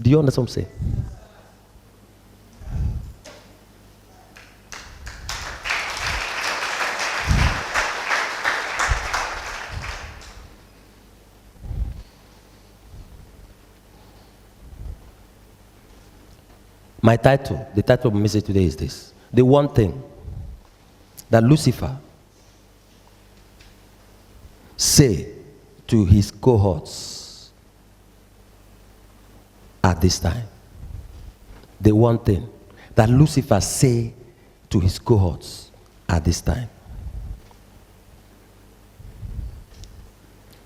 Do you understand what I'm saying? My title, the title of my message today is this: the one thing that Lucifer say to his cohorts at this time. The one thing that Lucifer say to his cohorts at this time.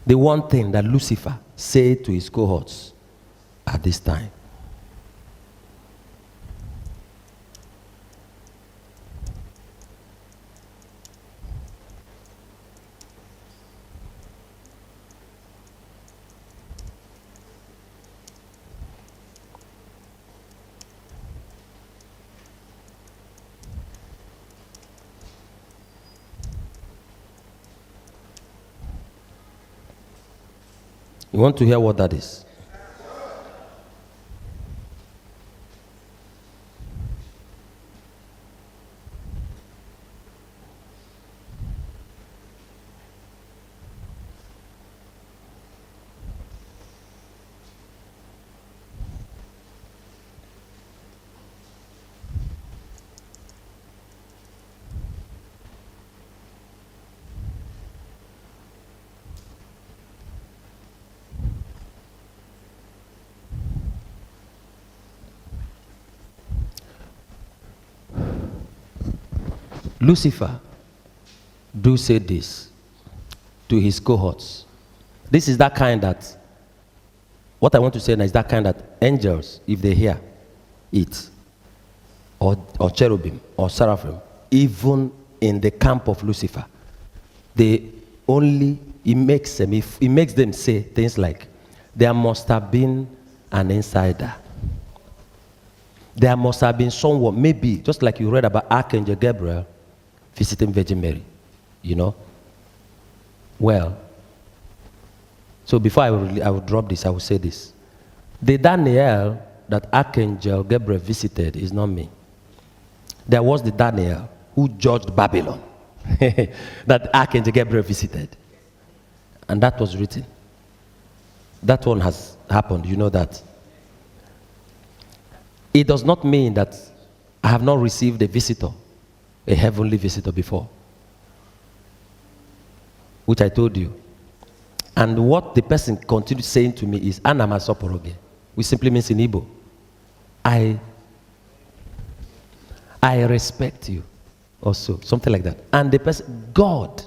The one thing that Lucifer say to his cohorts at this time. You want to hear what that is? Lucifer do say this to his cohorts. This is that kind that, what I want to say now is that kind that angels, if they hear it, or cherubim, or seraphim, even in the camp of Lucifer, it makes them say things like, there must have been an insider. There must have been someone, maybe, just like you read about Archangel Gabriel, visiting Virgin Mary, you know? Well, so before I will drop this, I will say this. The Daniel that Archangel Gabriel visited is not me. There was the Daniel who judged Babylon that Archangel Gabriel visited. And that was written. That one has happened, you know that. It does not mean that I have not received a visitor, a heavenly visitor before, which I told you. And what the person continued saying to me is, Anna Masoporoge, which simply means in Igbo, I respect you, also, something like that. And the person, God,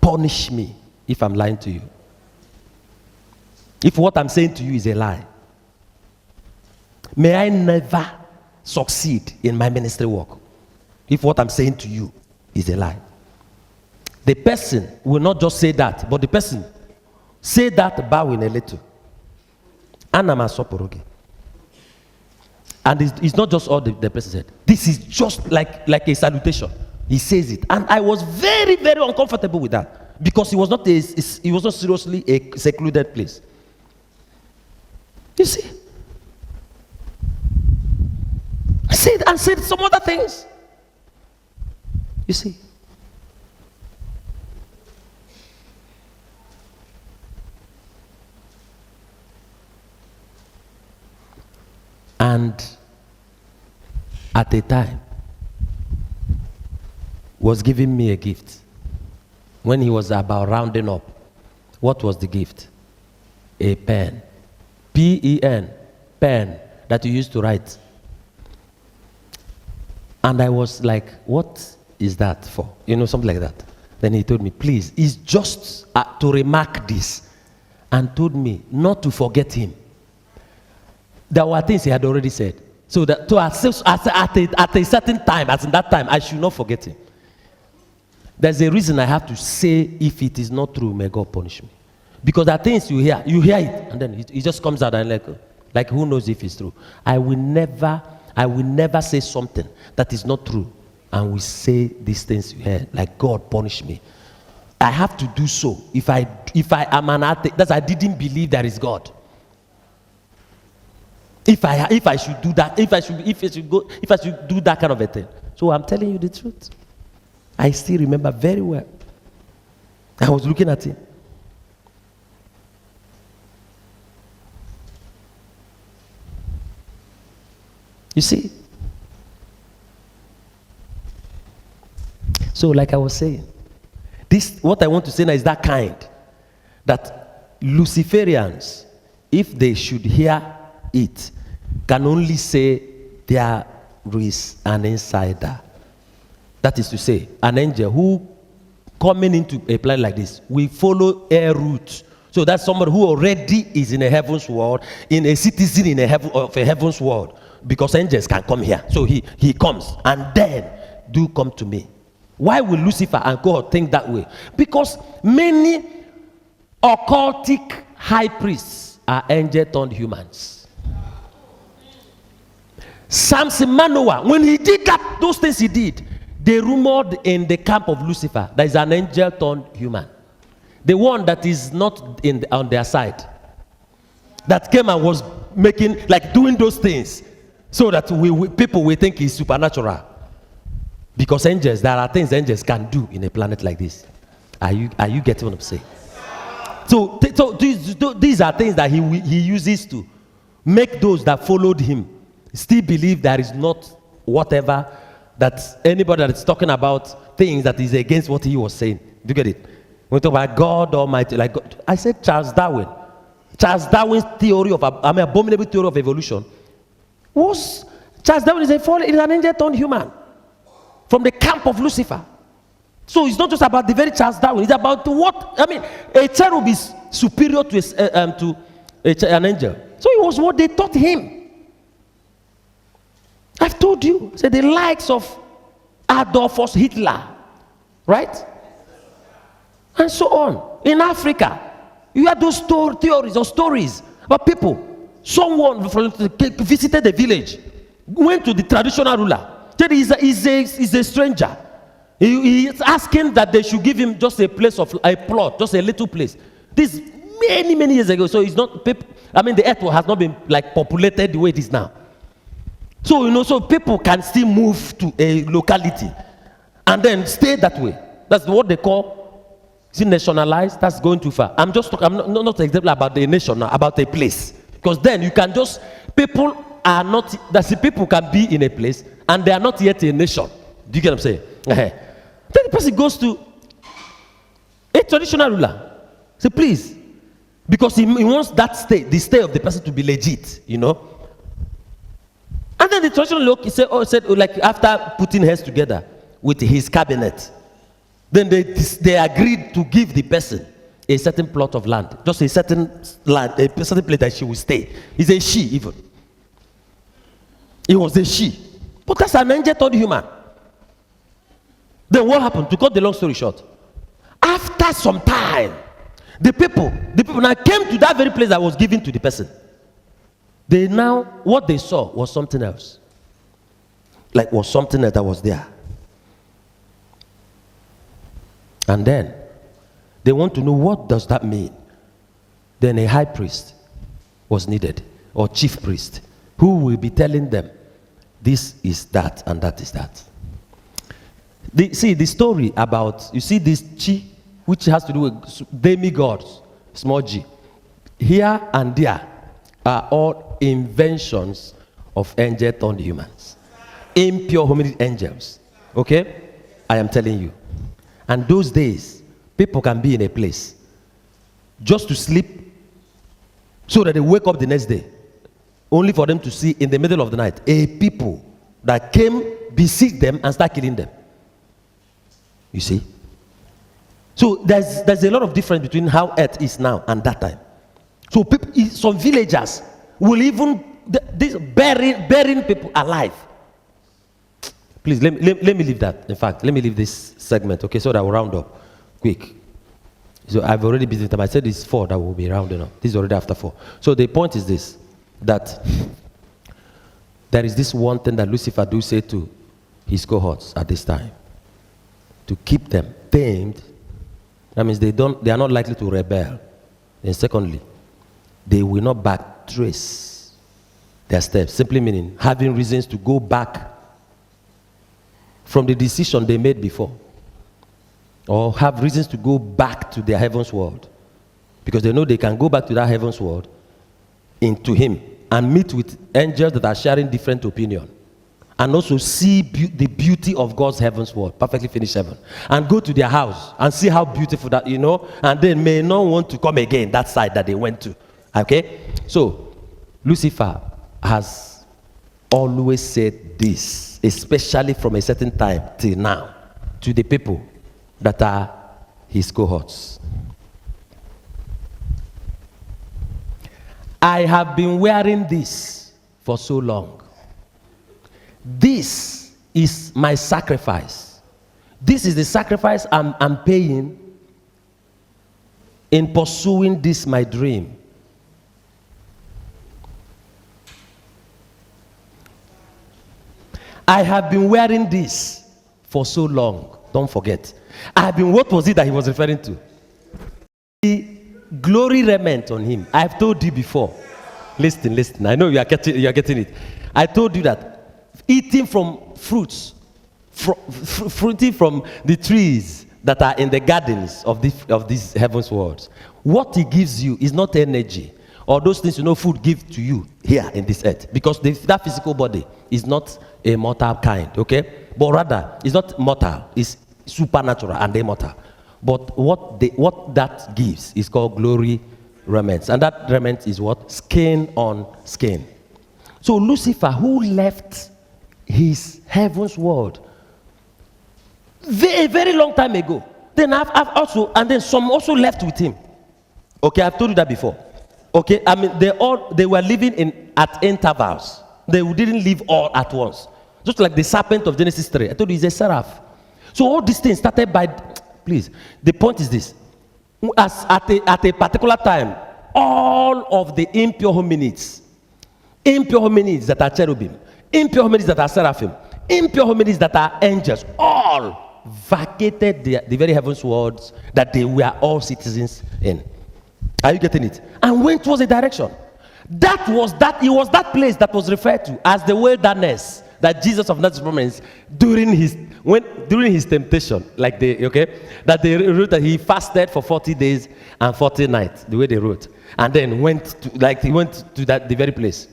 punish me if I'm lying to you. If what I'm saying to you is a lie. May I never succeed in my ministry work if what I'm saying to you is a lie. The person will not just say that, but the person say that bowing a little. And it's not just all the person said. This is just like a salutation. He says it. And I was very, very uncomfortable with that, because it was not seriously a secluded place. You see? I said some other things. You see? And at a time was giving me a gift. When he was about rounding up, what was the gift? A pen. P-E-N, pen that you used to write. And I was like, what is that for? You know, something like that. Then he told me, please, it's just to remark this. And told me not to forget him. There were things he had already said. So that at a certain time, as in that time, I should not forget him. There's a reason I have to say, if it is not true, may God punish me. Because there are things you hear it, and then it just comes out and like who knows if it's true. I will never say something that is not true, and we say these things you hear, like God punish me. I have to do so. If I am an atheist, that's I didn't believe there is God. If I should do that, if I should do that kind of a thing. So I'm telling you the truth. I still remember very well. I was looking at him. You see? So like I was saying, this, what I want to say now is that kind, that Luciferians, if they should hear it, can only say there is an insider. That is to say, an angel who coming into a planet like this will follow a route. So that's somebody who already is in a heaven's world, in a citizen of a heaven's world, because angels can come here. So he comes and then do come to me. Why will Lucifer and Cohort think that way? Because many occultic high priests are angel turned humans. Samson Manoah, when he did those things he did, they rumored in the camp of Lucifer there is an angel turned human. The one that is not on their side. That came and was doing those things so that people will think he's supernatural. Because angels, there are things angels can do in a planet like this. Are you getting what I'm saying? So these are things that he uses to make those that followed him still believe there is not whatever, that anybody that is talking about things that is against what he was saying. Do you get it? When we talk about God Almighty, like God, I said Charles Darwin. Charles Darwin's theory of abominable theory of evolution was Charles Darwin is an angel turned human. From the camp of Lucifer. So it's not just about the very Charles Darwin. It's about a cherub is superior to an angel. So it was what they taught him. I've told you. Say the likes of Adolf Hitler, right? And so on. In Africa, you have those theories or stories about people. Someone visited the village, went to the traditional ruler. He's a stranger. He is asking that they should give him just a plot, just a little place. This many years ago. So it's not. The earth has not been populated the way it is now. So so people can still move to a locality and then stay that way. That's what they call. Is it nationalized? That's going too far. I'm not exactly about the nation now, about a place, because then you can just people are not. That's the people can be in a place. And they are not yet a nation. Do you get what I'm saying? Then the person goes to a traditional ruler. Say, please. Because he wants that state, the state of the person to be legit, And then the traditional ruler said, after putting heads together with his cabinet, then they agreed to give the person a certain plot of land. Just a certain land, a certain place that she will stay. It's a she even. It was a she. But that's an angel turned human. Then what happened? To cut the long story short, after some time, the people now came to that very place that was given to the person. What they saw was something else. Was something else that was there. And then they want to know, what does that mean? Then a high priest was needed, or chief priest, who will be telling them, this is that and that is that. The story about, you see this chi, which has to do with demigods, small g. Here and there are all inventions of angel turned humans. Impure hominid angels. Okay? I am telling you. And those days, people can be in a place just to sleep so that they wake up the next day. Only for them to see in the middle of the night a people that came, besiege them, and start killing them. You see? So there's a lot of difference between how earth is now and that time. So some villagers will even burying people alive. Please let me leave that. In fact, let me leave this segment, okay, so that we'll round up quick. So I've already been with them. I said it's 4 that will be rounding up. This is already after 4. So the point is this, that there is this one thing that Lucifer do say to his cohorts at this time, to keep them tamed That means they are not likely to rebel. And secondly, they will not backtrace their steps. Simply meaning having reasons to go back from the decision they made before. Or have reasons to go back to their heaven's world. Because they know they can go back to that heaven's world into him and meet with angels that are sharing different opinion. And also see the beauty of God's heaven's world, perfectly finished heaven. And go to their house and see how beautiful that, and they may not want to come again, that side that they went to. Okay? So, Lucifer has always said this, especially from a certain time till now, to the people that are his cohorts. I have been wearing this for so long. This is my sacrifice. This is the sacrifice I'm paying in pursuing this my dream. I have been wearing this for so long. Don't forget. What was it that he was referring to? The glory remnant on him. I've told you before. Listen. I know you are getting it. I told you that eating from fruits, fruiting from the trees that are in the gardens of these heaven's worlds. What he gives you is not energy or those things food gives to you here in this earth, because that physical body is not a mortal kind, okay? But rather, it's not mortal, it's supernatural and immortal. But what that gives is called glory remnants, and that remnant is what? Skin on skin. So Lucifer, who left his heaven's world a very long time ago, then I've also, and then some also left with him. Okay, I've told you that before. Okay, I mean they were living at intervals. They didn't live all at once. Just like the serpent of Genesis 3. I told you he's a seraph. So all these things started by, please, the point is this. As at a particular time, all of the impure hominids that are cherubim, impure hominids that are seraphim, impure hominids that are angels, all vacated the very heaven's worlds that they were all citizens in. Are you getting it? And went towards a direction. It was that place that was referred to as the wilderness that Jesus of Nazareth promised during his temptation, that they wrote that he fasted for 40 days and 40 nights, the way they wrote, and then he went to the very place,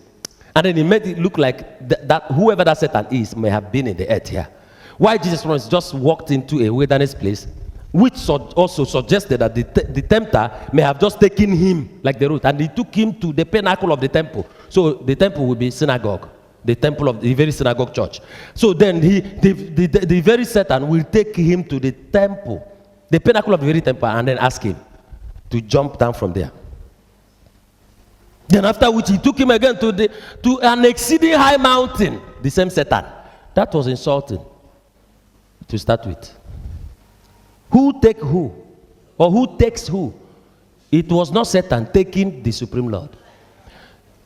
and then he made it look like that whoever that Satan is may have been in the earth here. Why Jesus Christ just walked into a wilderness place, which also suggested that the tempter may have just taken him like the route, and he took him to the pinnacle of the temple. So the temple will be synagogue, the temple of the very synagogue church. So then the very Satan will take him to the temple, the pinnacle of the very temple, and then ask him to jump down from there. Then after which he took him again to an exceeding high mountain, the same Satan. That was insulting to start with. Who take who? Or who takes who? It was not Satan taking the Supreme Lord.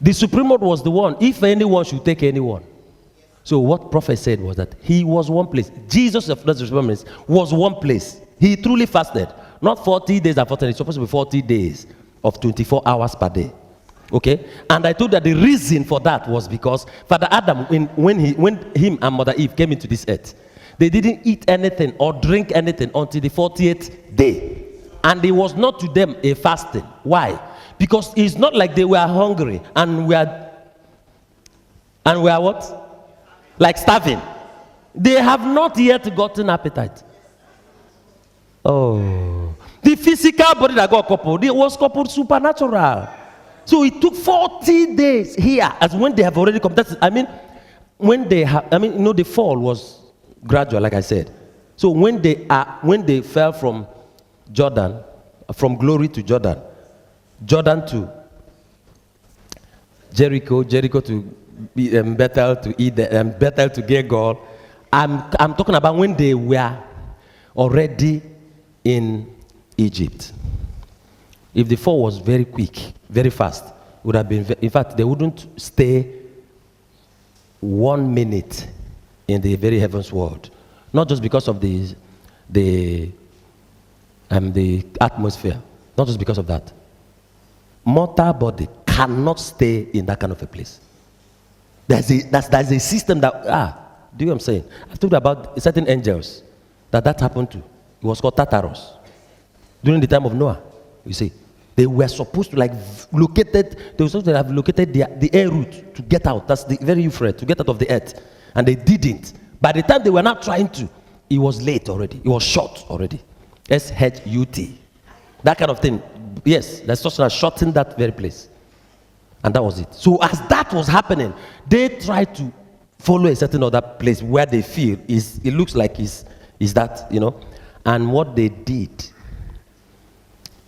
The Supreme Lord was the one, if anyone should take anyone. So what prophet said was that he was one place. Jesus of Nazareth was one place. He truly fasted. Not 40 days and 40 days. It's supposed to be 40 days of 24 hours per day. Okay? And I told that the reason for that was because Father Adam, when him and Mother Eve came into this earth, they didn't eat anything or drink anything until the 40th day. And it was not to them a fasting. Why? Because it's not like they were hungry and we are what? Like starving. They have not yet gotten appetite. Oh. The physical body that got coupled, it was coupled supernatural. So it took 40 days here, as when they have already come. The fall was gradual, like I said. So when they fell from Jordan, from glory to Jordan to Jericho to Bethel to Eden, Bethel to Gilgal. I'm talking about when they were already in Egypt. If the fall was very quick, very fast, would have been. In fact, they wouldn't stay 1 minute in the very heavens world. Not just because of the the atmosphere. Not just because of that. Mortal body cannot stay in that kind of a place. There's a system that, do you know what I'm saying? I've talked about certain angels that happened to. It was called Tartarus. During the time of Noah, you see. They were supposed to they were supposed to have located the air route to get out. That's the very Euphrates, to get out of the earth. And they didn't. By the time they were not trying to, it was late already. It was short already. S-H-U-T. That kind of thing. Yes, there's such a shot in that very place. And that was it. So as that was happening, they tried to follow a certain other place where they feel it looks like is that, And what they did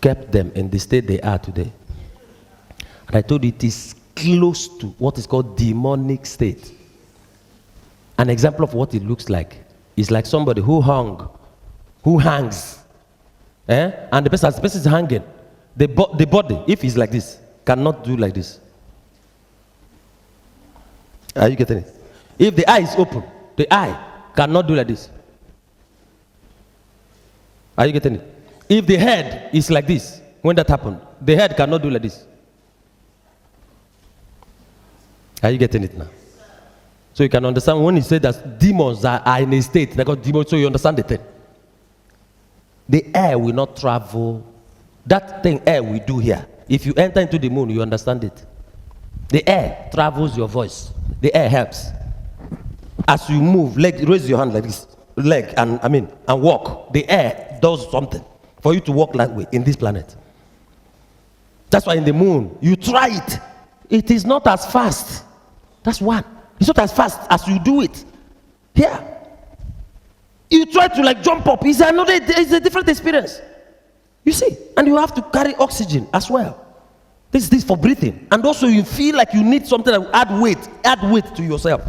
kept them in the state they are today. And I told you it is close to what is called demonic state. An example of what it looks like is like somebody who hangs, and the person is hanging. The body, if it's like this, cannot do like this. Are you getting it? If the eye is open, the eye cannot do like this. Are you getting it? If the head is like this, when that happened, the head cannot do like this. Are you getting it now? So you can understand when he said that demons are in a state, they got demons, so you understand the thing. The air will not travel. That thing air we do here. If you enter into the moon, you understand it. The air travels your voice. The air helps. As you move, raise your hand like this, and walk. The air does something for you to walk that way in this planet. That's why in the moon, you try it. It is not as fast. That's one. It's not as fast as you do it here. You try to jump up. It's a different experience. You see, and you have to carry oxygen as well. This is for breathing. And also you feel like you need something that will add weight to yourself.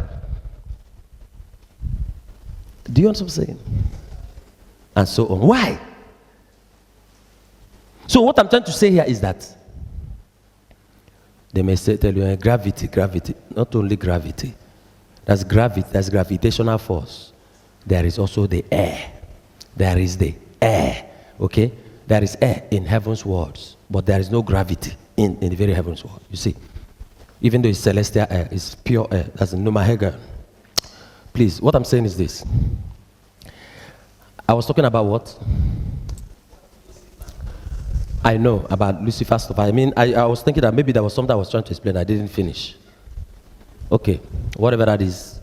Do you understand what I'm saying? And so on. Why? So what I'm trying to say here is that they may tell you gravity. Not only gravity. That's gravity. That's gravitational force. There is also the air. There is the air. Okay? There is air in heaven's worlds, but there is no gravity in the very heaven's world. You see, even though it's celestial air, it's pure air. That's Numa Hegel. Please, what I'm saying is this. I was talking about what? I know about Lucifer stuff. I was thinking that maybe there was something I was trying to explain. I didn't finish. Okay, whatever that is,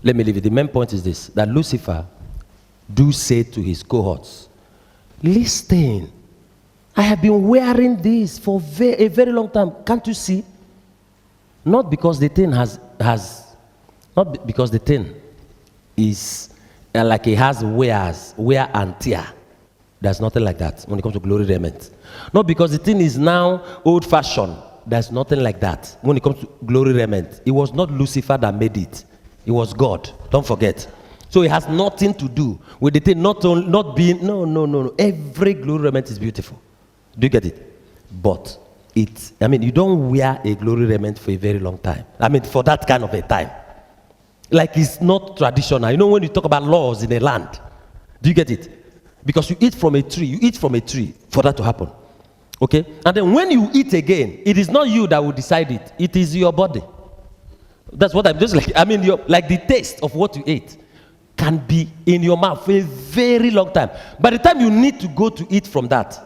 let me leave it. The main point is this, that Lucifer do say to his cohorts, listen, I have been wearing this for a very long time. Can't you see? Not because the thing not because the thing is like it has wear and tear. There's nothing like that when it comes to glory raiment. Not because the thing is now old-fashioned. There's nothing like that when it comes to glory raiment. It was not Lucifer that made it. It was God. Don't forget. So it has nothing to do with the thing not being. No. Every glory raiment is beautiful. Do you get it? But you don't wear a glory raiment for a very long time. For that kind of a time. Like it's not traditional. You know when you talk about laws in a land. Do you get it? Because you eat from a tree for that to happen. Okay? And then when you eat again, it is not you that will decide it. It is your body. That's what I'm just like. The taste of what you ate can be in your mouth for a very long time. By the time you need to go to eat from that,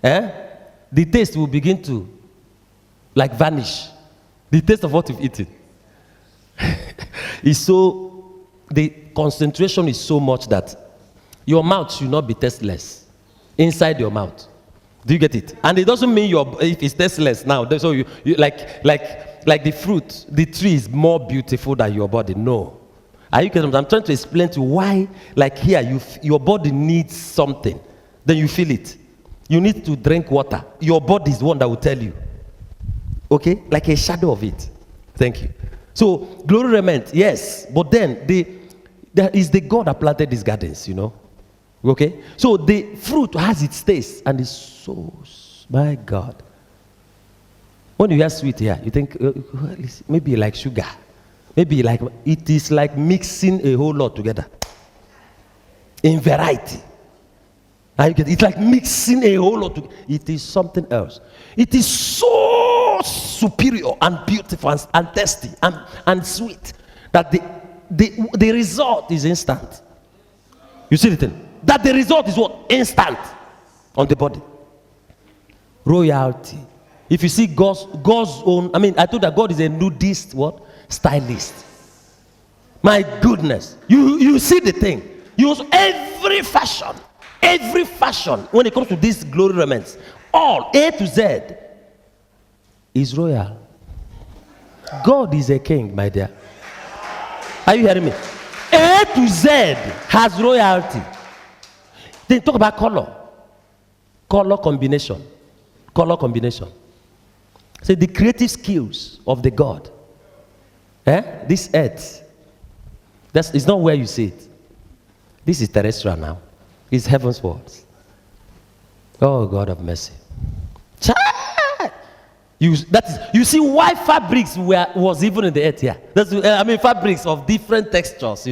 the taste will begin to vanish. The taste of what you've eaten. The concentration is so much that your mouth should not be tasteless inside your mouth. Do you get it? And it doesn't mean if it's tasteless now. So you like the fruit, the tree is more beautiful than your body. No. Are you getting? I'm trying to explain to you why, here, your body needs something. Then you feel it. You need to drink water. Your body is the one that will tell you. Okay? Like a shadow of it. Thank you. So, glory raiment, yes. But then, there is the God that planted these gardens, Okay? So, the fruit has its taste and it's so, my God. When you hear sweet here, you think, maybe like sugar. Maybe it is like mixing a whole lot together. In variety. It's like mixing a whole lot. It is something else. It is so superior and beautiful and tasty and sweet that the result is instant. You see the thing? That the result is what? Instant on the body. Royalty. If you see God's own, I told that God is a nudist, what? Stylist. My goodness. You see the thing. Use every fashion when it comes to these glory remnants. All A to Z is royal. God is a king, my dear. Are you hearing me? A to Z has royalty. Then talk about color. Color combination. Say the creative skills of the God. This earth. It's not where you see it. This is terrestrial now. It's heaven's words. Oh, God of mercy. You see why fabrics was even in the earth here. Fabrics of different textures,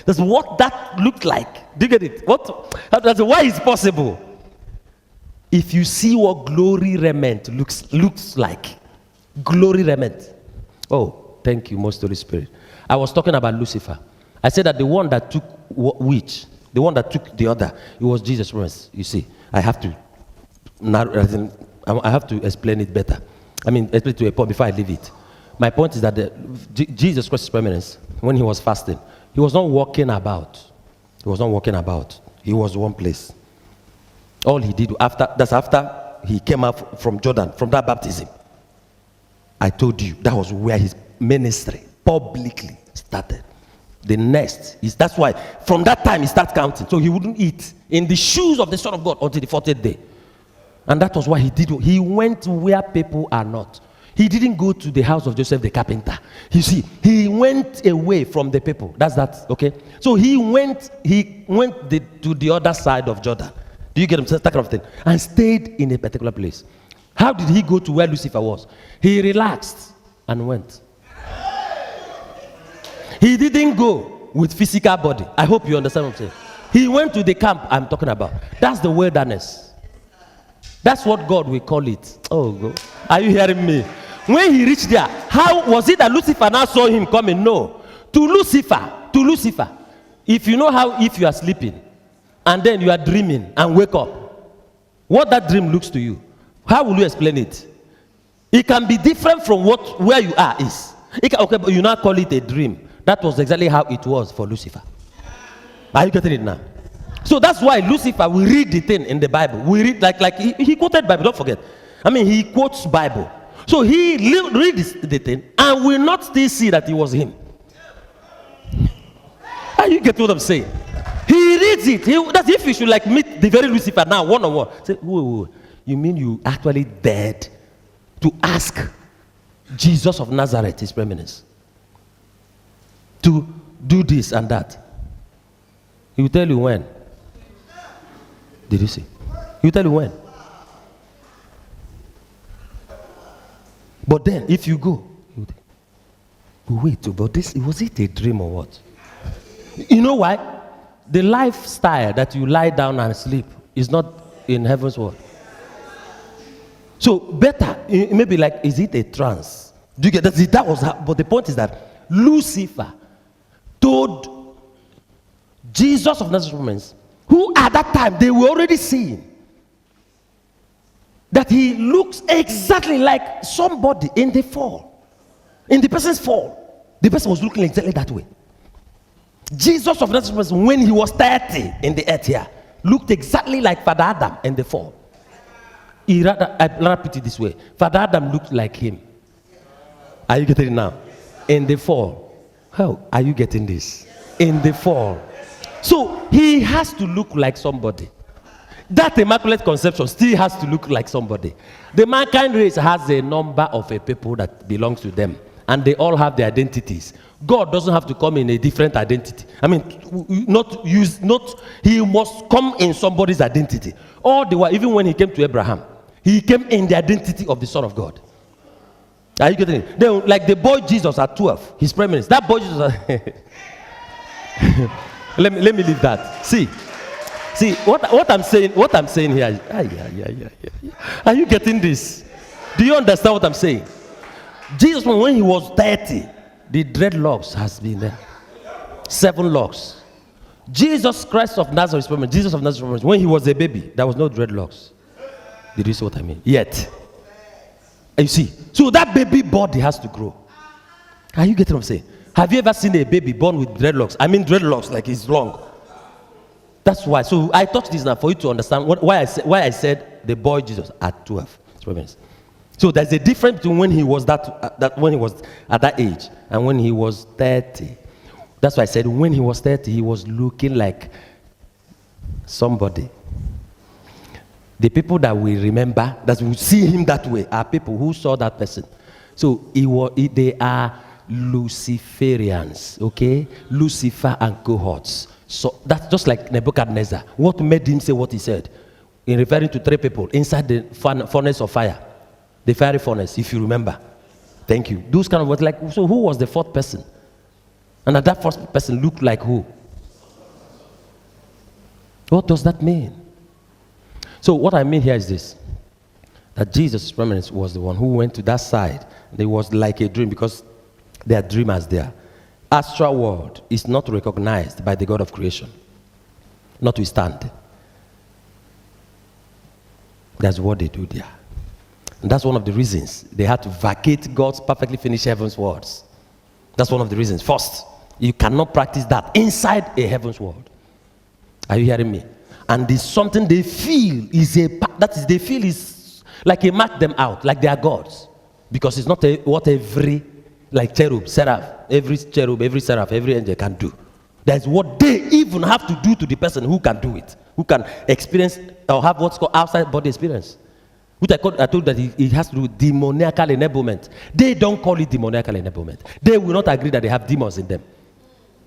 That's what that looked like. Do you get it? That's why it's possible. If you see what glory remnant looks like. Glory remnant. Oh, thank you, most Holy Spirit. I was talking about Lucifer. I said that the one that took which? The one that took the other, it was Jesus Christ. You see, I have to explain it better. Explain to a point before I leave it. My point is that Jesus Christ's preeminence, when he was fasting, he was not walking about. He was one place. All he did after he came out from Jordan, from that baptism. I told you that was where his ministry publicly started. The next is that's why from that time he started counting. So he wouldn't eat in the shoes of the Son of God until the 40th day. And that was why he did. He went where people are not. He didn't go to the house of Joseph the carpenter. You see, he went away from the people. That's that, okay? So he went to the other side of Jordan. Do you get him? That kind of thing. And stayed in a particular place. How did he go to where Lucifer was? He relaxed and went. He didn't go with physical body. I hope you understand what I'm saying. He went to the camp I'm talking about. That's the wilderness. That's what God will call it. Oh, God. Are you hearing me? When he reached there, how was it that Lucifer now saw him coming? No. To Lucifer, if you know how if you are sleeping and then you are dreaming and wake up, what that dream looks to you, how will you explain it? It can be different from where you are is. Okay, but you now call it a dream. That was exactly how it was for Lucifer. Are you getting it now? So that's why Lucifer, we read the thing in the Bible. We read like he quoted Bible, don't forget. He quotes Bible. So he reads the thing and will not still see that it was him. Are you get what I'm saying? He reads it. That's if you should meet the very Lucifer now, one-on-one. Say, whoa, you mean you actually dared to ask Jesus of Nazareth, his preeminence, to do this and that? He will tell you when. Did you see? He will tell you when. But then, if you go, wait, but was it a dream or what? You know why? The lifestyle that you lie down and sleep is not in heaven's world. So better, maybe is it a trance? Do you get that? That was but the point is that Lucifer told Jesus of Nazareth, who at that time they were already seeing that he looks exactly like somebody in the fall. In the person's fall, the person was looking exactly that way. Jesus of Nazareth, when he was 30 in the earth here, looked exactly like Father Adam in the fall. I put it this way. Father Adam looked like him. Are you getting it now? In the fall. How are you getting this? In the fall. So he has to look like somebody. That immaculate conception still has to look like somebody. The mankind race has a number of a people that belongs to them, and they all have their identities. God doesn't have to come in a different identity. He must come in somebody's identity. All the while, even when he came to Abraham, he came in the identity of the Son of God. Are you getting it? Then, like the boy Jesus at 12, his preeminence. That boy Jesus. Let me leave that. See, See, what I'm saying here is, are you getting this? Do you understand what I'm saying? Jesus, when he was 30, the dreadlocks has been there. 7 locks. Jesus Christ of Nazareth, when he was a baby, there was no dreadlocks. Did you see what I mean? Yet. And you see, so that baby body has to grow. Are you getting what I'm saying? Have you ever seen a baby born with dreadlocks? I mean dreadlocks, like it's long. That's why. So I touched this now for you to understand why I said the boy Jesus at 12. So there's a difference between when he was when he was at that age and when he was 30. That's why I said when he was 30, he was looking like somebody. The people that we remember, that we see him that way, are people who saw that person. So they are Luciferians, okay? Lucifer and cohorts. So that's just like Nebuchadnezzar. What made him say what he said? In referring to 3 people inside the furnace of fire. The fiery furnace, if you remember. Thank you. Those kind of words, like, so who was the 4th person? And that 1st person looked like who? What does that mean? So what I mean here is this. That Jesus was the one who went to that side. There was like a dream because there are dreamers there. Astral world is not recognized by the God of creation. Notwithstanding. That's what they do there. And that's one of the reasons they had to vacate God's perfectly finished heaven's words. That's one of the reasons. First, you cannot practice that inside a heaven's world. Are you hearing me? And there's something they feel they feel is like a mark them out, like they are gods. Because it's not what every, like cherub, seraph, every cherub, every seraph, every angel can do. That's what they even have to do to the person who can do it, who can experience or have what's called outside body experience. Which I told that it has to do with demoniacal enablement. They don't call it demoniacal enablement. They will not agree that they have demons in them.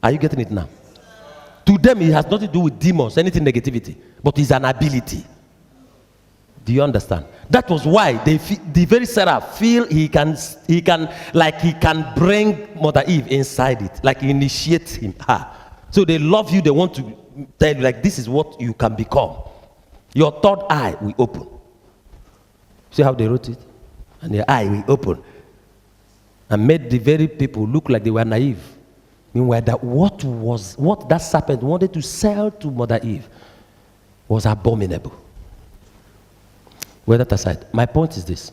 Are you getting it now? To them, it has nothing to do with demons, anything negativity, but it's an ability. Do you understand? That was why the very seraph feel he can bring Mother Eve inside it, like initiate her. So they love you. They want to tell you, like, this is what you can become. Your 3rd eye will open. See how they wrote it? And their eye will open. And made the very people look like they were naive. Meanwhile, what that serpent wanted to sell to Mother Eve was abominable. Well, that aside, my point is this.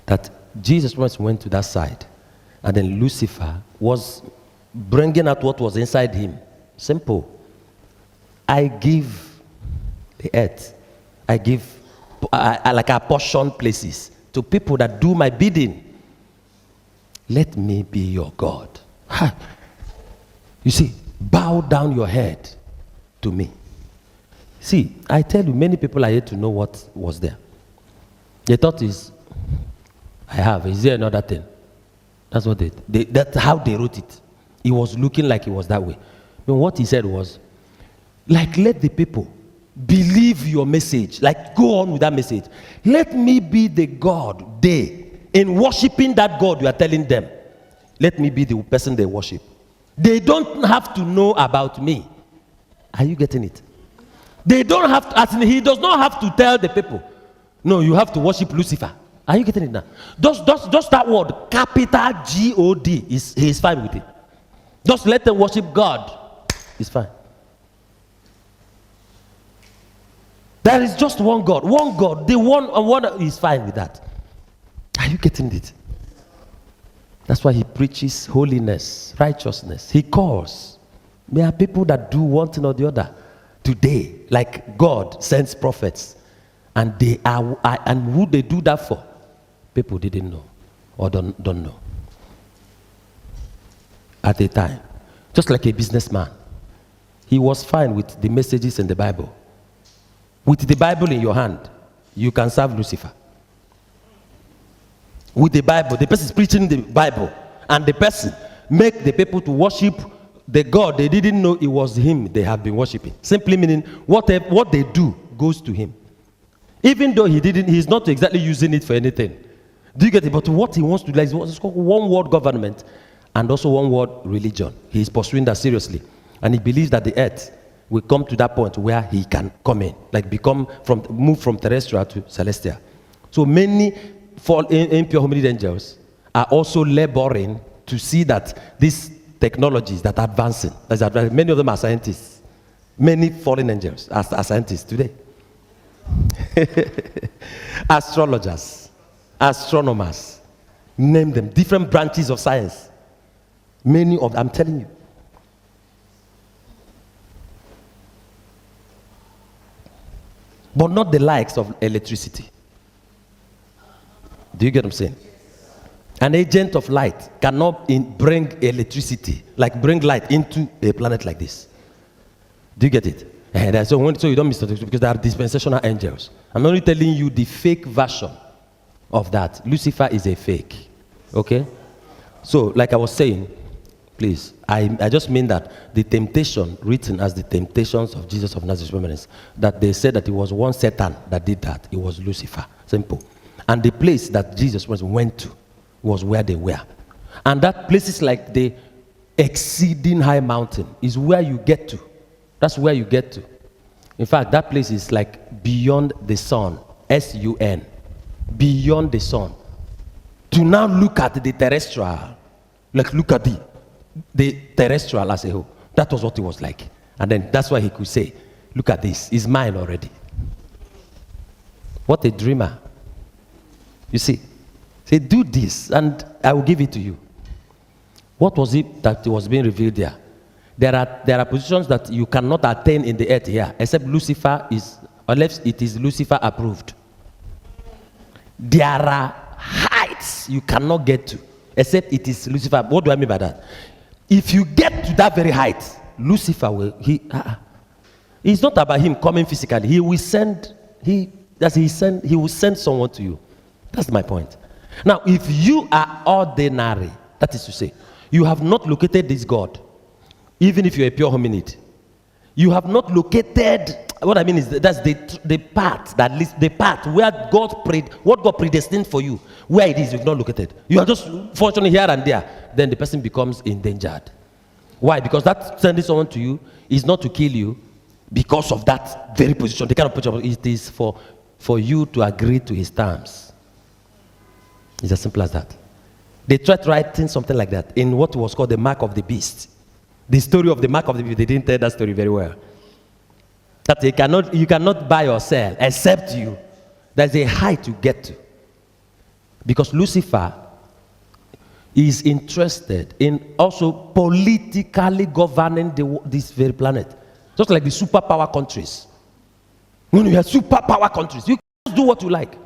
That Jesus once went to that side. And then Lucifer was bringing out what was inside him. Simple. I give the earth. I give like apportion places to people that do my bidding. Let me be your God. You see, bow down your head to me. See, I tell you, many people are here to know what was there. They thought is there another thing? That's what that's how they wrote it. It was looking like it was that way. But what he said was, like, let the people believe your message. Like, go on with that message. Let me be the God in worshiping that God you are telling them. Let me be the person they worship. They don't have to know about me. Are you getting it? They don't have to, he does not have to tell the people. No, you have to worship Lucifer. Are you getting it now? Just that word, capital G-O-D, he is fine with it. Just let them worship God. It's fine. There is just one God. One God. The one is fine with that. Are you getting it? That's why he preaches holiness, righteousness. He calls. There are people that do one thing or the other today, like God sends prophets, and they are and who they do that for? People didn't know or don't know at the time. Just like a businessman, he was fine with the messages in the Bible. With the Bible in your hand, you can serve Lucifer. With the Bible, the person is preaching the Bible, and the person make the people to worship the God they didn't know it was him they have been worshiping. Simply meaning what they do goes to him. Even though he's not exactly using it for anything. Do you get it? But what he wants to do is what's called one world government and also one world religion. He's pursuing that seriously. And he believes that the earth will come to that point where he can come in, like move from terrestrial to celestial. So many impure hominid angels are also laboring to see that these technologies that are advancing, many of them are scientists. Many fallen angels are scientists today. Astrologers, astronomers, name them, different branches of science. Many of them, I'm telling you. But not the likes of electricity. Do you get what I'm saying? An agent of light cannot bring electricity, like bring light into a planet like this. Do you get it? So you don't miss it, because there are dispensational angels. I'm only telling you the fake version of that. Lucifer is a fake. Okay? So, like I was saying, please, I just mean that the temptation written as the temptations of Jesus of Nazareth, that they said that it was one Satan that did that. It was Lucifer. Simple. And the place that Jesus went to was where they were. And that place is like the exceeding high mountain is where you get to. That's where you get to. In fact, that place is like beyond the sun. S-U-N. Beyond the sun. To now look at the terrestrial. Like look at the terrestrial as a whole. That was what it was like. And then that's why he could say, look at this. It's mine already. What a dreamer. You see. Say, do this and I will give it to you. What was it that was being revealed there? There are positions that you cannot attain in the earth here, except Lucifer is, unless it is Lucifer approved. There are heights you cannot get to, except it is Lucifer. What do I mean by that? If you get to that very height, Lucifer will, it's not about him coming physically. He will send someone to you. That's my point. Now, if you are ordinary, that is to say, you have not located this God, even if you're a pure hominid, you have not located, what I mean is that's the path that leads, the path where what God predestined for you, where it is, you've not located. You are just fortunate here and there, then the person becomes endangered. Why? Because that sending someone to you is not to kill you because of that very position, the kind of position it is for you to agree to his terms. It's as simple as that. They tried writing something like that in what was called the mark of the beast. The story of the mark of the beast, they didn't tell that story very well. That you cannot buy or sell except you. There's a height you get to. Because Lucifer is interested in also politically governing this very planet. Just like the superpower countries. When you have superpower countries, you can do what you like.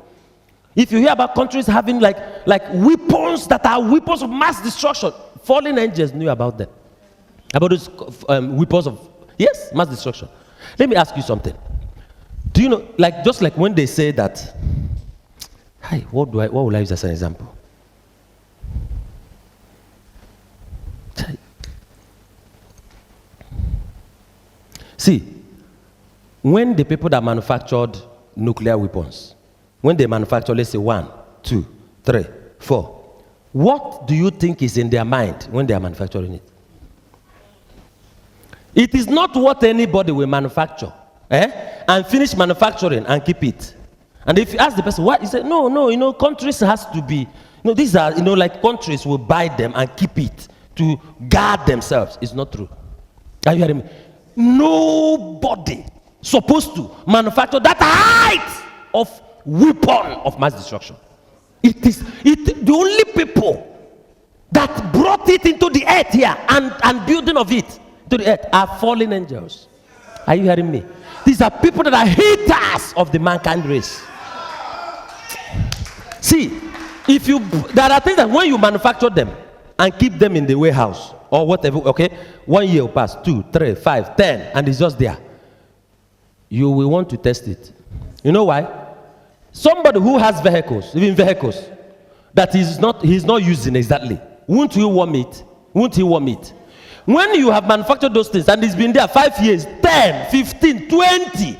If you hear about countries having like weapons that are weapons of mass destruction, fallen angels knew about them. About those weapons of, yes, mass destruction. Let me ask you something. Do you know, just like when they say that, what will I use as an example? See, when the people that manufactured nuclear weapons, when they manufacture, let's say 1, 2, 3, 4, what do you think is in their mind when they are manufacturing it? It is not what anybody will manufacture, and finish manufacturing and keep it. And if you ask the person, why? He said, no, countries has to be, these are, like countries will buy them and keep it to guard themselves. It's not true. Are you hearing me? Nobody supposed to manufacture that height of weapon of mass destruction. The only people that brought it into the earth here and building of it to the earth are fallen angels. Are you hearing me? These are people that are haters of the mankind race. See, there are things that when you manufacture them and keep them in the warehouse or whatever, okay, 1 year will pass, 2, 3, 5, 10, and it's just there. You will want to test it. You know why? Somebody who has vehicles, even vehicles, that he's not using exactly, won't he warm it? Won't he warm it? When you have manufactured those things and it's been there 5 years, 10, 15, 20,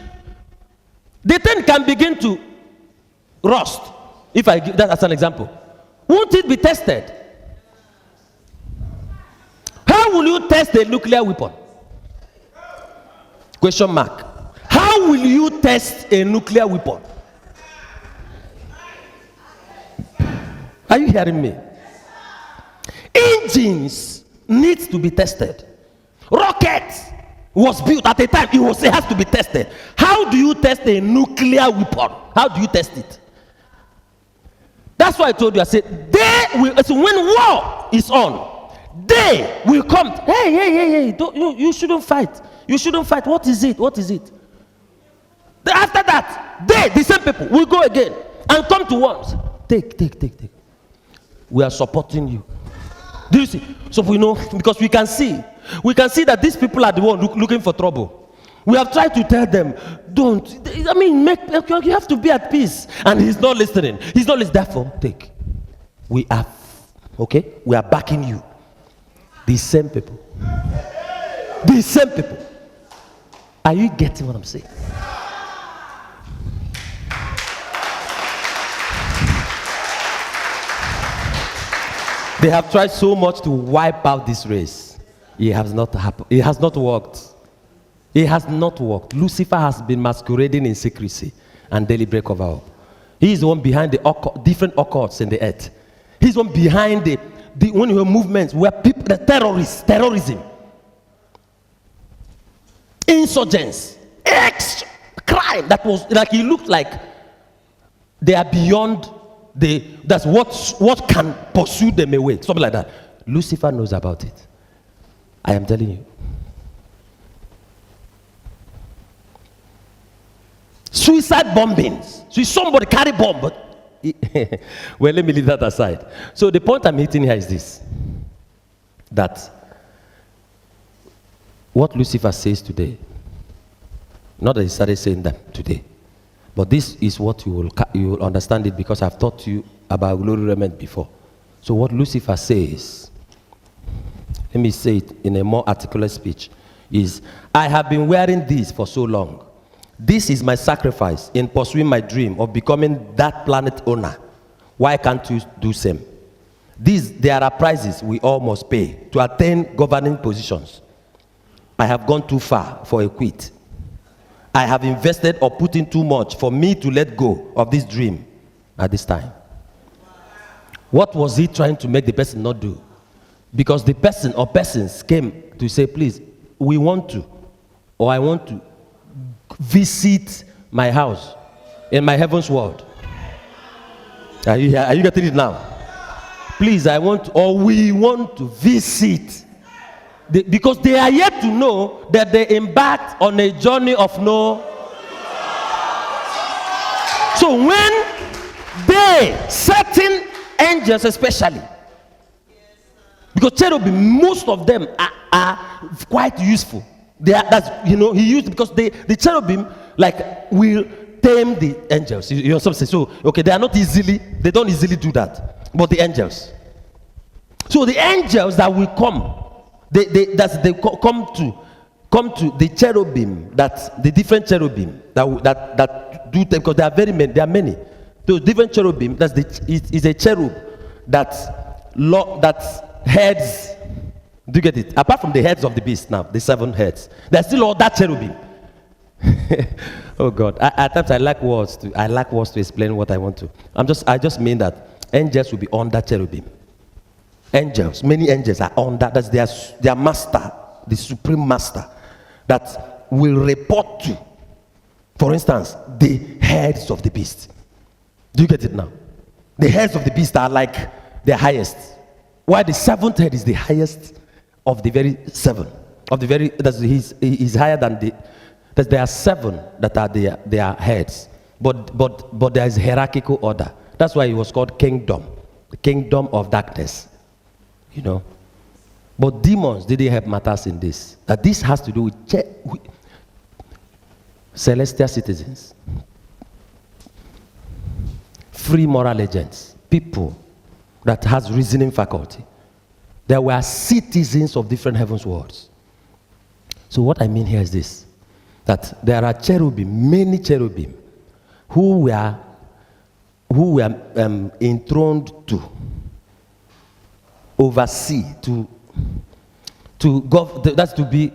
the thing can begin to rust. If I give that as an example, won't it be tested? How will you test a nuclear weapon? Question mark. How will you test a nuclear weapon? Are you hearing me? Engines need to be tested. Rocket was built at a time. It has to be tested. How do you test a nuclear weapon? How do you test it? That's why I told you. I said, when war is on, they will come. Hey, you shouldn't fight. You shouldn't fight. What is it? After that, the same people, will go again and come to once. Take. We are supporting you. Do you see? So we know, because we can see that these people are the one looking for trouble. We have tried to tell them, don't. I mean, you have to be at peace. And he's not listening. Therefore, take. We are backing you. The same people. Are you getting what I'm saying? They have tried so much to wipe out this race. It has not happened. It has not worked. Lucifer has been masquerading in secrecy and deliberate cover-up. He is the one behind the different occults in the earth. He's the one behind the movements where people, the terrorism, insurgents, crime that was like, it looked like they are beyond. That's what can pursue them away. Something like that. Lucifer knows about it. I am telling you. Suicide bombings. So somebody carry bomb, but well, let me leave that aside. So the point I'm hitting here is this: that what Lucifer says today, not that he started saying that today, but this is what you will understand it, because I've taught you about glory remnant before. So what Lucifer says, let me say it in a more articulate speech, is, I have been wearing this for so long. This is my sacrifice in pursuing my dream of becoming that planet owner. Why can't you do same? There are prices we all must pay to attain governing positions. I have gone too far for a quit. I have invested or put in too much for me to let go of this dream at this time. What was he trying to make the person not do? Because the person or persons came to say, please, we want to, or I want to visit my house in my heaven's world. Are you getting it now? Please, I want, or we want to visit. Because they are yet to know that they embarked on a journey of no. So when certain angels especially, because cherubim, most of them are quite useful. He used, because the cherubim will tame the angels. You know something? So okay, they don't easily do that. But the angels. So the angels that will come, they come to the cherubim, the different cherubim that do them, because there are many. Those different cherubim, is a cherub that heads. Do you get it? Apart from the heads of the beast now, the 7 heads, there's still all that cherubim. Oh God! At times I lack words to explain what I want to. I just mean that angels will be under cherubim. Angels, many angels are under. That's their master, the supreme master, that will report to, for instance, the heads of the beast. Do you get it now? The heads of the beast are like the highest. Why the 7th head is the highest of the very 7. He's higher than there are 7 that are their heads. But there is hierarchical order. That's why it was called kingdom. The kingdom of darkness. You know. But demons didn't have matters in this. That this has to do with celestial citizens. Free moral agents. People that has reasoning faculty. There were citizens of different heavens worlds. So what I mean here is this, that there are cherubim, many cherubim, who were enthroned to oversee, to be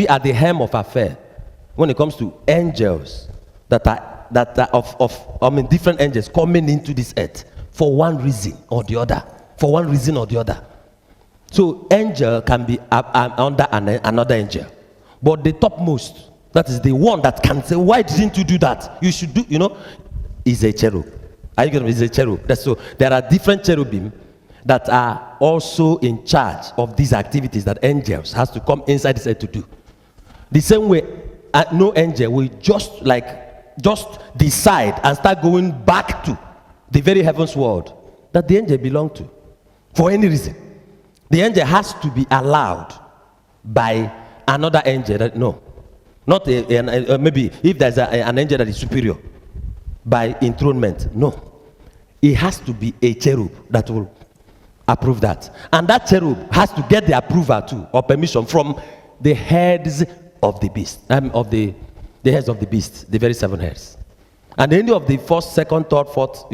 at the helm of affair, when it comes to angels that are different angels coming into this earth for one reason or the other. For one reason or the other. So angel can be under another angel. But the topmost, that is the one that can say, why didn't you do that? You should do, is a cherub. Are you getting me? Is a cherub. That's so there are different cherubim that are also in charge of these activities that angels has to come inside this earth to do. The same way, no angel will just decide and start going back to the very heavens world that the angel belong to for any reason. The angel has to be allowed by another angel. Not maybe if there's an angel that is superior by enthronement. No. It has to be a cherub that will approve that. And that cherub has to get the approval too, or permission from the heads of the beast. The heads of the beast, the very 7 heads. And any of the first, second, third, fourth,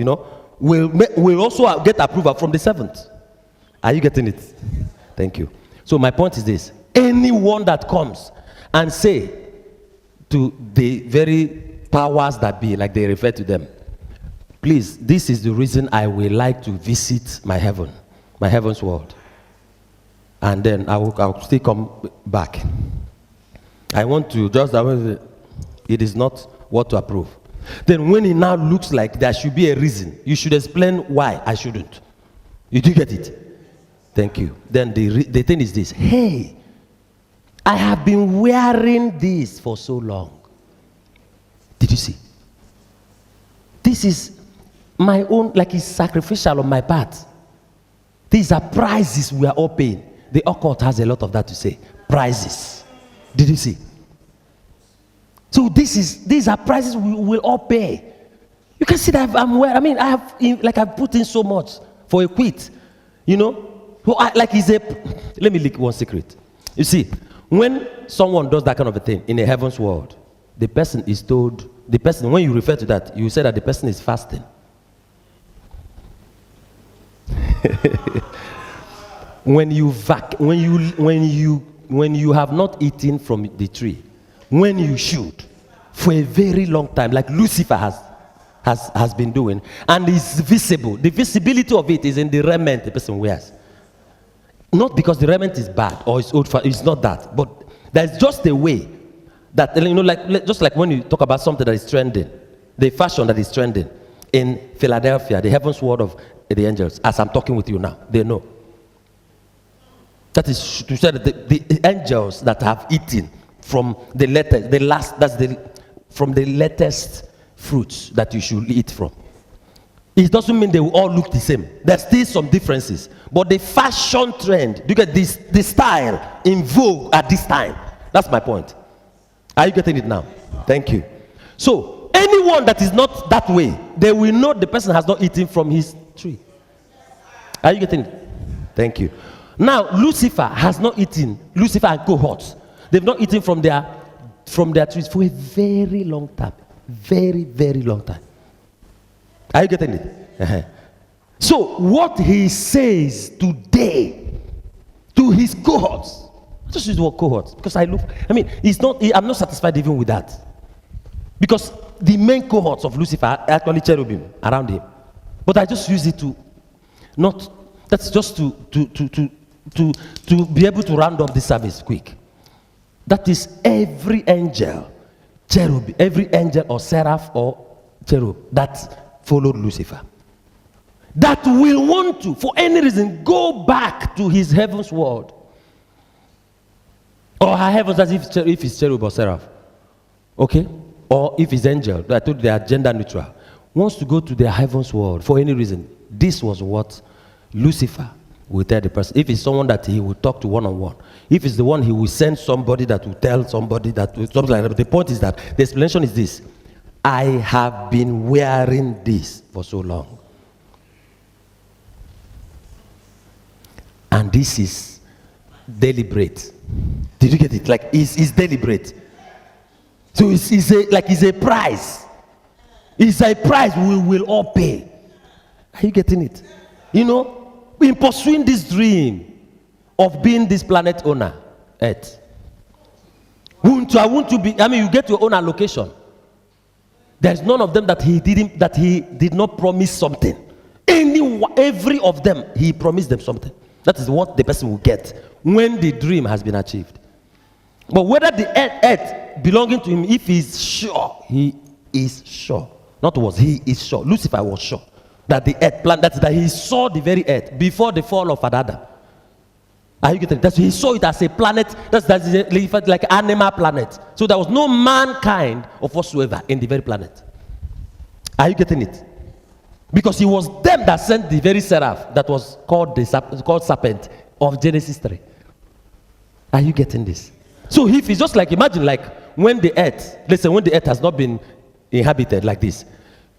will also get approval from the 7th. Are you getting it? Thank you. So my point is this. Anyone that comes and say to the very powers that be, like they refer to them, please, this is the reason I will like to visit my heaven's world. And then I'll still come back. It is not what to approve. Then when it now looks like there should be a reason, you should explain why I shouldn't. You do get it? Thank you. Then the thing is this. Hey, I have been wearing this for so long. Did you see? This is my own, like it's sacrificial on my part. These are prices we are all paying. The occult has a lot of that to say. Prices. Did you see? So these are prices we will all pay. You can see that I've put in so much for a quit. Let me leak one secret. You see, when someone does that kind of a thing in a heaven's world, the person is told, when you refer to that, you say that the person is fasting. When you have not eaten from the tree, when you should, for a very long time, like Lucifer has been doing, and it's visible. The visibility of it is in the raiment the person wears. Not because the raiment is bad or it's old, it's not that, but there's just a way that, just like when you talk about something that is trending, the fashion that is trending in Philadelphia, the heavens world of the angels, as I'm talking with you now, they know. That is to say that the angels that have eaten from from the latest fruits that you should eat from. It doesn't mean they will all look the same. There's still some differences. But the fashion trend, you get this, the style in vogue at this time. That's my point. Are you getting it now? Thank you. So, anyone that is not that way, they will know the person has not eaten from his tree. Are you getting it? Thank you. Now, Lucifer has not eaten, Lucifer and cohorts, they've not eaten from their trees for a very long time. Very, very long time. Are you getting it? Uh-huh. So, what he says today to his cohorts, just use the word cohorts, because I'm not satisfied even with that. Because the main cohorts of Lucifer are actually cherubim around him. But I just use it that's just to be able to round up this service quick. That is every angel, cherub, every angel or seraph or cherub that followed Lucifer. That will want to, for any reason, go back to his heaven's world. Or her heavens, as if it's cherub or seraph. Okay? Or if it's angel, I told you they are gender neutral. Wants to go to their heaven's world for any reason. This was what Lucifer will tell the person. If it's someone that he will talk to one-on-one. If it's the one he will send somebody that will tell somebody something like that. But the point is that the explanation is this. I have been wearing this for so long. And this is deliberate. Did you get it? Like it's deliberate. So it's a price. It's a price we will all pay. Are you getting it? In pursuing this dream of being this planet owner, Earth, Won't you be? I mean, you get your own allocation. There's none of them that he did not promise something. Every of them, he promised them something. That is what the person will get when the dream has been achieved. But whether the earth belonging to him, if he's sure, he is sure. Not was, he is sure. Lucifer was sure that the earth plan, that he saw the very earth before the fall of Adam. Are you getting it? He saw it as a planet, that's like an animal planet. So there was no mankind of whatsoever in the very planet. Are you getting it? Because it was them that sent the very seraph that was called serpent of Genesis 3. Are you getting this? So if it's just like, imagine like when the earth, listen, when the earth has not been inhabited like this,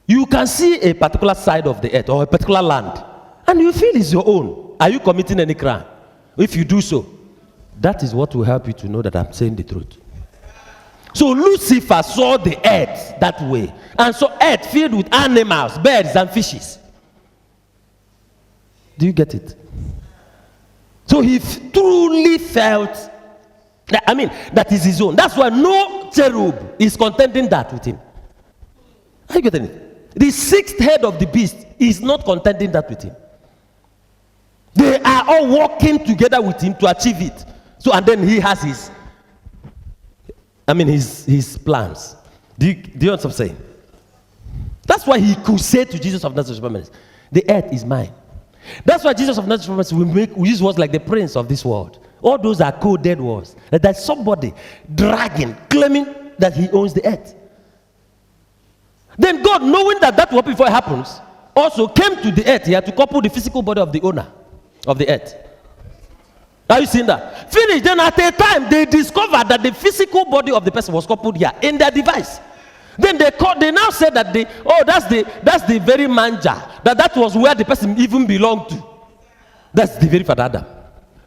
you can see a particular side of the earth or a particular land and you feel it's your own. Are you committing any crime? If you do so, that is what will help you to know that I'm saying the truth. So Lucifer saw the earth that way, and saw earth filled with animals, birds, and fishes. Do you get it? So he truly felt that is his own. That's why no cherub is contending that with him. Are you getting it? The sixth head of the beast is not contending that with him. They are all working together with him to achieve it. So, and then he has his plans. Do you understand what I'm saying? That's why he could say to Jesus of Nazareth, the earth is mine. That's why Jesus of Nazareth will use words like the prince of this world. All those are coded words. That there's somebody dragging, claiming that he owns the earth. Then God, knowing that will happen before it happens, also came to the earth here to couple the physical body of the owner of the earth. Are you seeing that? Finish. Then at a time, they discovered that the physical body of the person was coupled here in their device. Then they now said that that's the very manja. That was where the person even belonged to. That's the very Father Adam.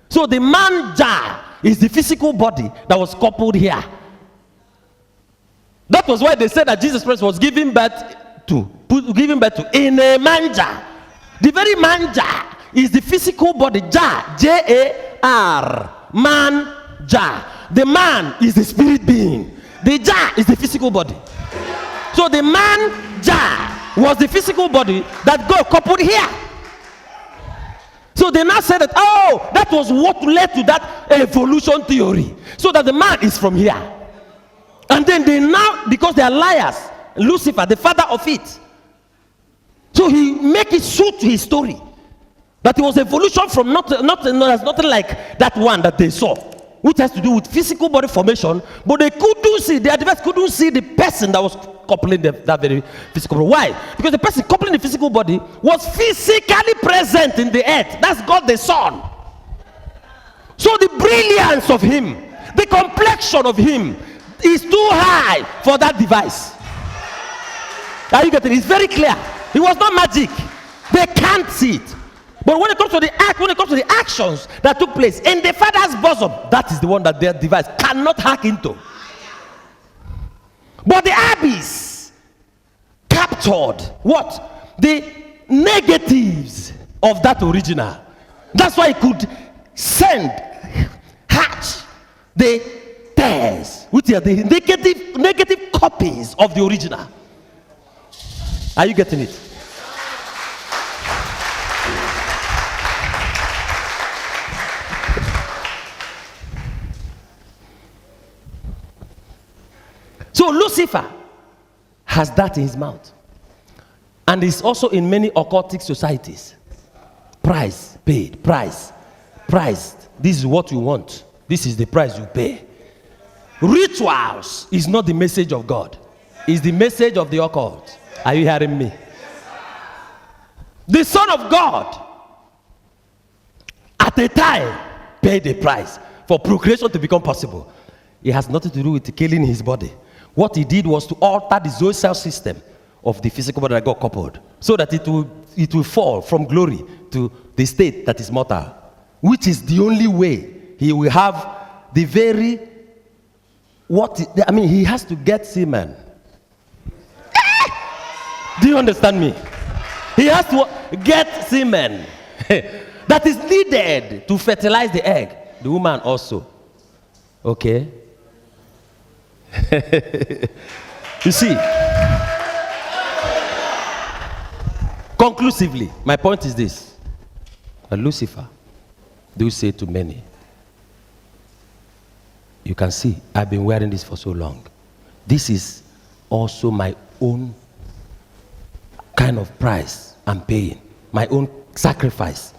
So the manja is the physical body that was coupled here. That was why they said that Jesus Christ was given birth to in a manja. The very manja is the physical body, Jar, man, Jar. The man is the spirit being. The Jar is the physical body. So the man, Jar, was the physical body that God coupled here. So they now said that, that was what led to that evolution theory. So that the man is from here. And then they now, because they are liars, Lucifer, the father of it. So he make it suit his story. That it was evolution from nothing like that one that they saw, which has to do with physical body formation, but they couldn't see, their device couldn't see the person that was coupling that very physical body. Why? Because the person coupling the physical body was physically present in the earth. That's God the Son. So the brilliance of him, the complexion of him is too high for that device. Are you getting it? It's very clear. It was not magic. They can't see it. But when it comes to the actions that took place in the Father's bosom, that is the one that their device cannot hack into. But the abyss captured what? The negatives of that original. That's why it could hatch the tares, which are the negative copies of the original. Are you getting it? So Lucifer has that in his mouth. And it's also in many occultic societies. Price paid, price. This is what you want. This is the price you pay. Rituals is not the message of God. It's the message of the occult. Are you hearing me? The Son of God, at a time, paid a price for procreation to become possible. It has nothing to do with killing his body. What he did was to alter the zoocell system of the physical body that got coupled, so that it will fall from glory to the state that is mortal, which is the only way he will have the very he has to get semen. Do you understand me? He has to get semen that is needed to fertilize the egg. The woman also. Okay? You see, conclusively, my point is this. Lucifer do say to many, you can see, I've been wearing this for so long. This is also my own kind of price I'm paying, my own sacrifice.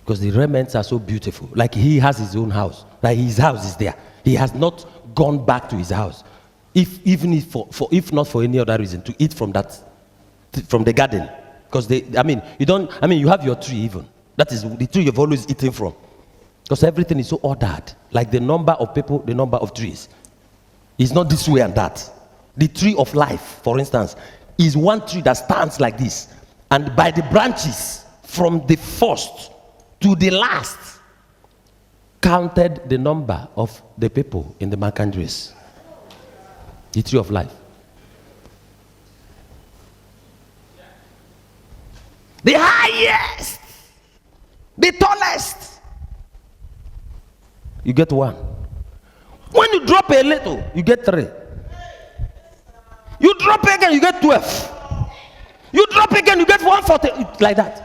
Because the remnants are so beautiful. Like he has his own house. Like his house is there. He has not gone back to his house. If not for any other reason, to eat from the garden. Because you have your tree even. That is the tree you've always eaten from. Because everything is so ordered. Like the number of people, the number of trees. It's not this way and that. The tree of life, for instance, is one tree that stands like this. And by the branches, from the first to the last, counted the number of the people in the mankind race. The tree of life. The highest, the tallest. You get one. When you drop a little, you get 3. You drop again, you get 12. You drop again, you get 140. Like that.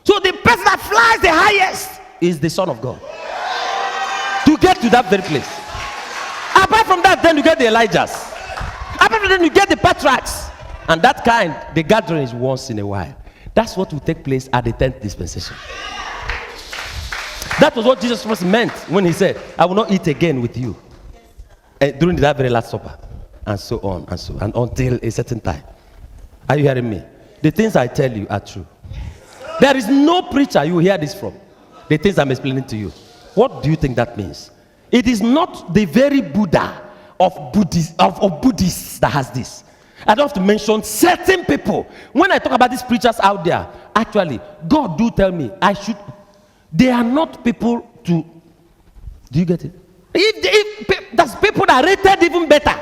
So the person that flies the highest is the Son of God. To get to that very place. Apart from that, then you get the Elijahs. Apart from that, you get the patriarchs. And that kind, the gathering is once in a while. That's what will take place at the 10th dispensation. That was what Jesus Christ meant when he said, I will not eat again with you during that very last supper. And so on and so on, until a certain time. Are you hearing me? The things I tell you are true. There is no preacher you will hear this from. The things I'm explaining to you. What do you think that means? It is not the very Buddha of Buddhists that has this. I don't have to mention certain people. When I talk about these preachers out there, actually, God do tell me they are not people to. Do you get it? If that's people that are rated even better,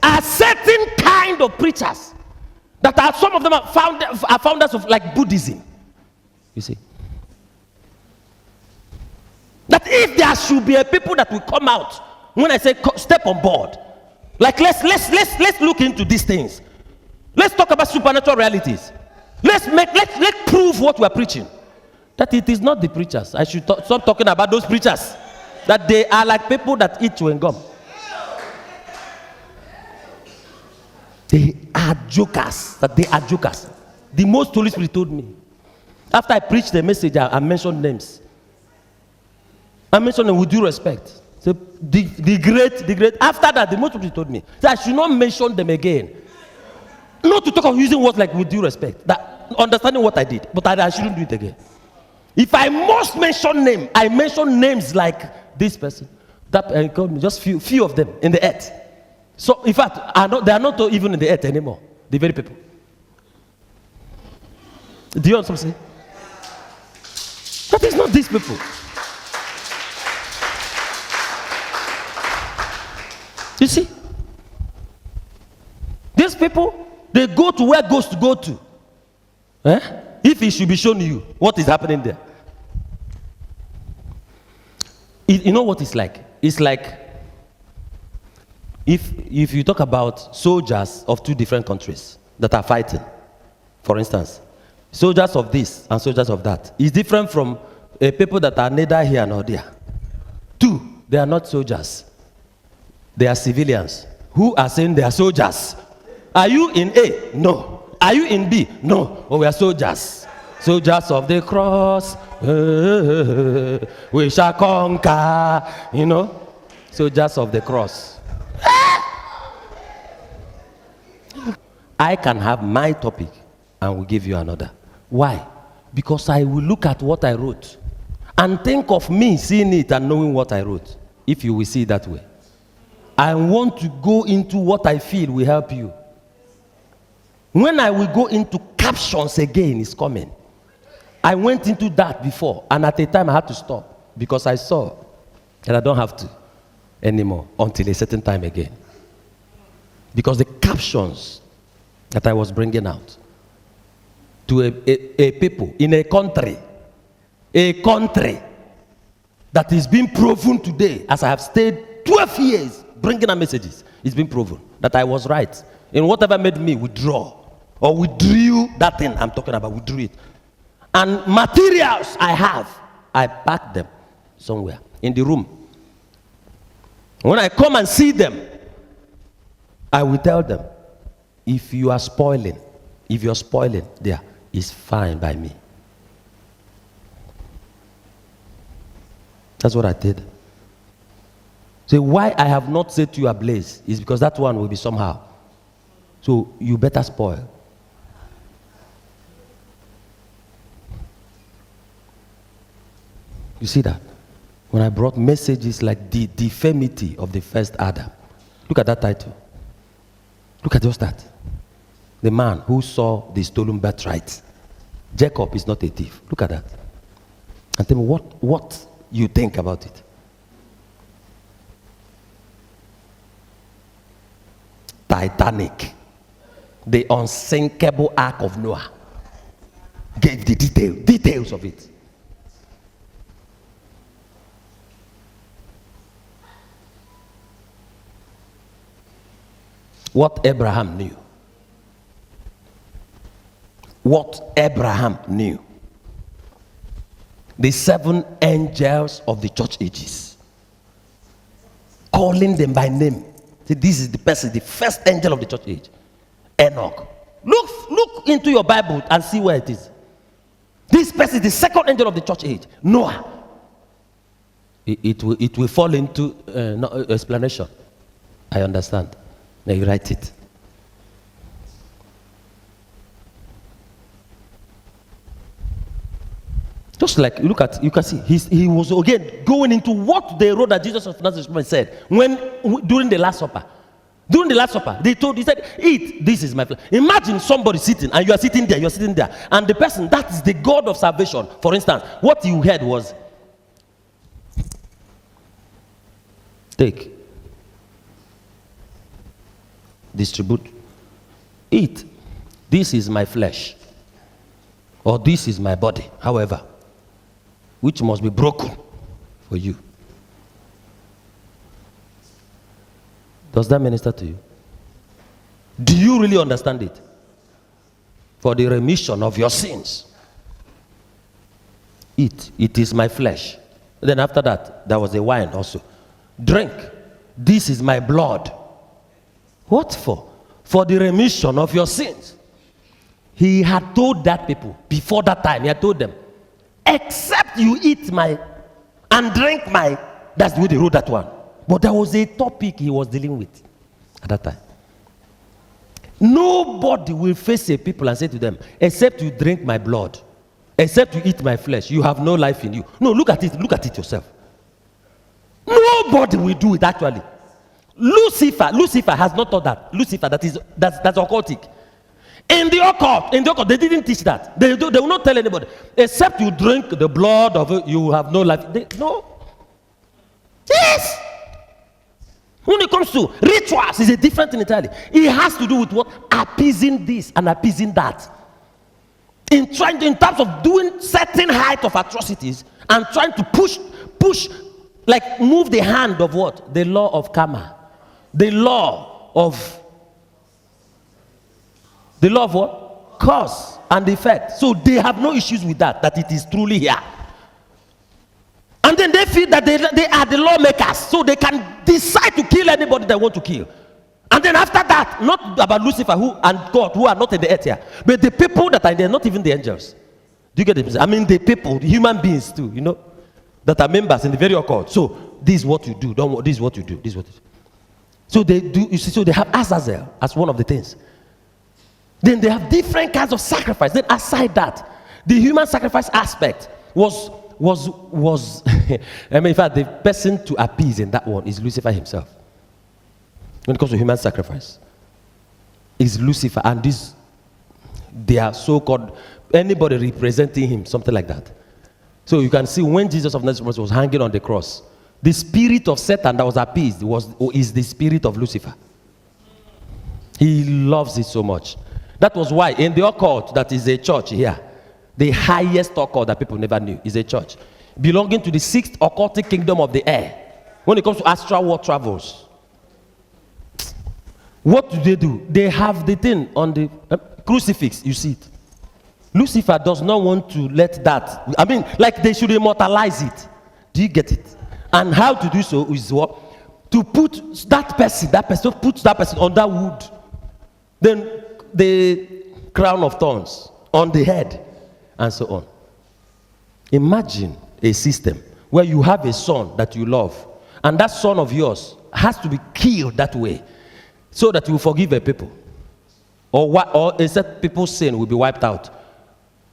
are certain kind of preachers that are, some of them are founders of like Buddhism. You see, that if there should be a people that will come out, when I say step on board, like let's look into these things. Let's talk about supernatural realities. Let's prove what we are preaching. That it is not the preachers. I should stop talking about those preachers. That they are like people that eat chewing gum. They are jokers. That they are jokers. The most Holy Spirit told me. After I preached the message, I mentioned names. I mentioned them with due respect. So the great. After that, the most Holy Spirit told me that I should not mention them again. Not to talk of using words like with due respect. That understanding what I did, but I shouldn't do it again. If I must mention name, I mention names like this person, that just few of them in the earth. So in fact, they are not even in the earth anymore. The very people. Do you understand what I'm saying? That is not these people. You see, these people, they go to where ghosts go to. If it should be shown you what is happening there. You know what it's like? It's like if you talk about soldiers of 2 different countries that are fighting, for instance, soldiers of this and soldiers of that. It's different from people that are neither here nor there. 2, they are not soldiers. They are civilians who are saying they are soldiers. Are you in A? No. Are you in B? No. Oh, we are soldiers. Soldiers of the cross. We shall conquer. You know? Soldiers of the cross. I can have my topic and will give you another. Why? Because I will look at what I wrote and think of me seeing it and knowing what I wrote. If you will see it that way. I want to go into what I feel will help you. When I will go into captions again, it's coming. I went into that before, and at a time I had to stop because I saw that I don't have to anymore until a certain time again. Because the captions that I was bringing out to a people in a country that is being proven today, as I have stayed 12 years bringing out messages. It's been proven that I was right. In whatever made me withdraw or withdrew that thing I'm talking about, withdrew it. And materials I have, I pack them somewhere in the room. When I come and see them, I will tell them, if you're spoiling there, it's fine by me. That's what I did. So why I have not set you ablaze is because that one will be somehow. So you better spoil. You see that? When I brought messages like the deformity of the first Adam. Look at that title. Look at just that. The man who saw the stolen birthright. Jacob is not a thief. Look at that. And tell me what you think about it. Titanic. The unsinkable ark of Noah. Gave the details of it. What Abraham knew. What Abraham knew. The 7 angels of the church ages. Calling them by name. See, this is the person, the first angel of the church age. Enoch. Look into your Bible and see where it is. This person is the second angel of the church age. Noah. It will fall into no explanation. I understand. Now you write it. Just like you can see, he was again going into what the road that Jesus of Nazareth said during the Last Supper. During the Last Supper, he said, eat, this is my flesh. Imagine somebody sitting, and you are sitting there, and the person that is the God of salvation, for instance, what you heard was, take, distribute, eat, this is my flesh, or this is my body, however, which must be broken for you. Does that minister to you? Do you really understand it? For the remission of your sins. Eat, it is my flesh. Then after that, there was a wine also. Drink, this is my blood. What for? For the remission of your sins. He had told that people, before that time, he had told them, except you eat my, and drink my, that's the way they wrote that one. But there was a topic he was dealing with at that time. Nobody will face a people and say to them, except you drink my blood, except you eat my flesh, you have no life in you. No, look at it yourself. Nobody will do it actually. Lucifer has not taught that. Lucifer, that's occultic. In the occult, they didn't teach that. They will not tell anybody, except you drink the blood of it, you have no life. No. Yes. When it comes to rituals, it's a different thing entirely. It has to do with what? Appeasing this and appeasing that. In terms of doing certain height of atrocities and trying to push, like move the hand of what? The law of karma. The law of what? Cause and effect. So they have no issues with that it is truly here. And then they feel that they are the lawmakers, so they can decide to kill anybody they want to kill. And then after that, not about Lucifer and God who are not in the earth here, but the people that are there, not even the angels. Do you get it? I mean the people, the human beings too, that are members in the very occult. So this is what you do. This is what you do. This is what you do. So they do. You see, so they have Azazel as one of the things. Then they have different kinds of sacrifice. Then aside that, the human sacrifice aspect was I mean, in fact, the person to appease in that one is Lucifer himself. When it comes to human sacrifice, is Lucifer, and they are so-called anybody representing him, something like that. So you can see when Jesus of Nazareth was hanging on the cross, the spirit of Satan that was appeased is the spirit of Lucifer. He loves it so much. That was why in the occult, that is a church here, the highest occult that people never knew is a church belonging to the 6th occultic kingdom of the air. When it comes to astral world travels, What do? They have the thing on the crucifix. You see it. Lucifer does not want to let that. I mean, like they should immortalize it. Do you get it? And how to do so is what? To put that person on that wood. Then the crown of thorns on the head and so on. Imagine a system where you have a son that you love, and that son of yours has to be killed that way so that you forgive the people. Or except people's sin will be wiped out.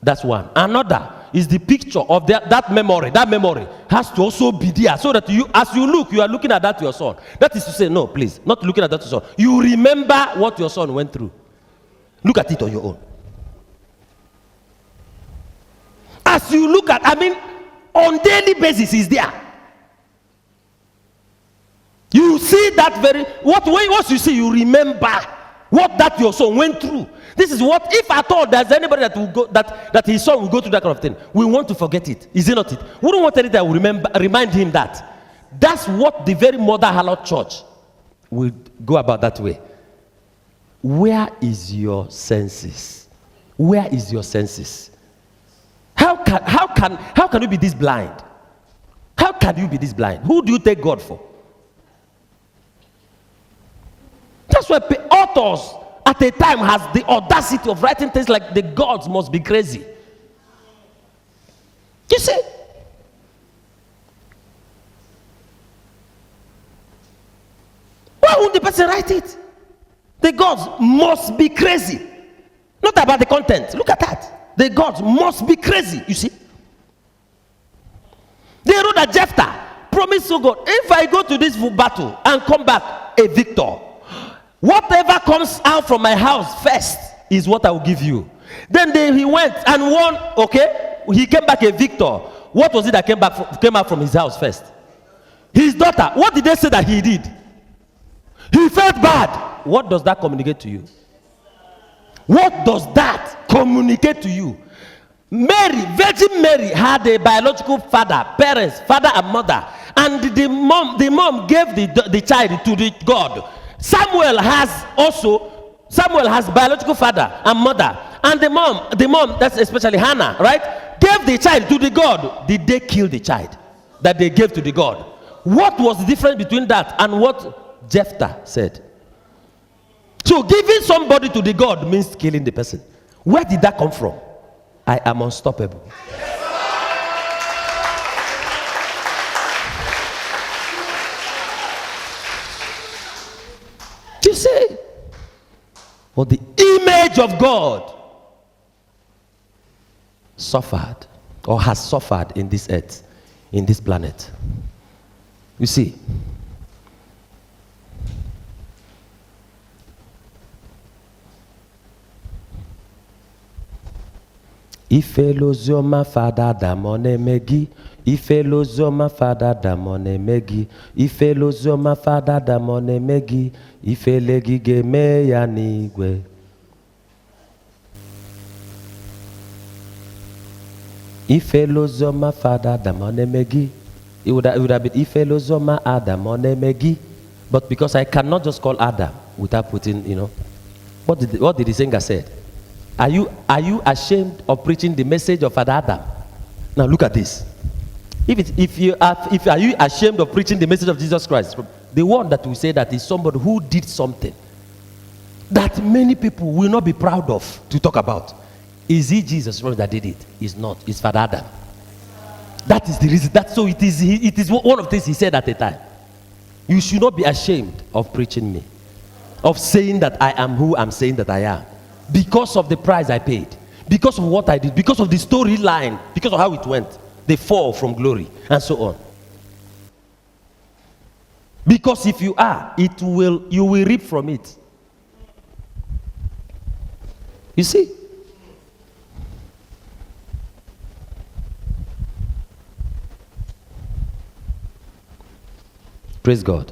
That's one. Another is the picture of that memory. That memory has to also be there so that you, as you look, you are looking at that to your son. That is to say, no, please, not looking at that to your son. You remember what your son went through. Look at it on your own. As you look at, on daily basis is there. You see that once you see, you remember what that your son went through. This is what, if at all there's anybody that will go, that his son will go through that kind of thing, we want to forget it. Is it not it? We don't want anything that will remind him that. That's what the very Mother Harlot Church will go about that way. Where is your senses? Where is your senses? How can you be this blind? How can you be this blind? Who do you take God for? That's why authors at a time has the audacity of writing things like the gods must be crazy. You see? Why won't the person write it? The gods must be crazy. Not about the content. Look at that. The gods must be crazy. You see? They wrote that Jephthah promised to God, if I go to this battle and come back a victor, whatever comes out from my house first is what I will give you. Then he went and won. Okay, he came back a victor. What was it that came out from his house first? His daughter. What did they say that he did? He felt bad. What does that communicate to you? What does that communicate to you? Mary, Virgin Mary, had a biological father, parents, father and mother, and the mom gave the child to the God. Samuel has biological father and mother, and the mom, that's especially Hannah, right, gave the child to the God. Did they kill the child that they gave to the God? What was the difference between that and what Jephthah said? So giving somebody to the God means killing the person. Where did that come from? I am unstoppable. You see? But the image of God suffered or has suffered in this earth, in this planet. You see? Ifelozoma fada damone megi. Ifelozoma fada damone megi. Ifelozoma fada damone megi. Ifelegi geme ya nigwe. Ifelozoma fada damone megi. It would have been Ifelozoma adamone megi. But because I cannot just call Adam without putting, what did the singer say? Are you ashamed of preaching the message of Father Adam? Now look at this. If are you ashamed of preaching the message of Jesus Christ? The one that will say that is somebody who did something that many people will not be proud of to talk about. Is it Jesus that did it? It's not. It's Father Adam. That is the reason. It is one of the things he said at the time. You should not be ashamed of preaching me, of saying that I am who I'm saying that I am. Because of the price I paid, because of what I did, because of the storyline, because of how it went, the fall from glory, and so on. Because if you are, you will reap from it. You see? Praise God.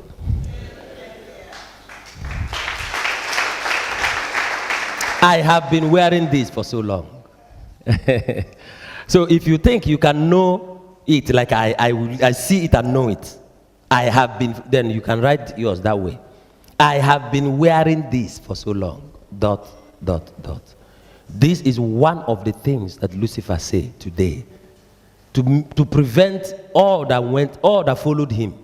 I have been wearing this for so long. So if you think you can know it like I see it and know it, I have been, then you can write yours that way. I have been wearing this for so long. ... This is one of the things that Lucifer said today to prevent all that followed him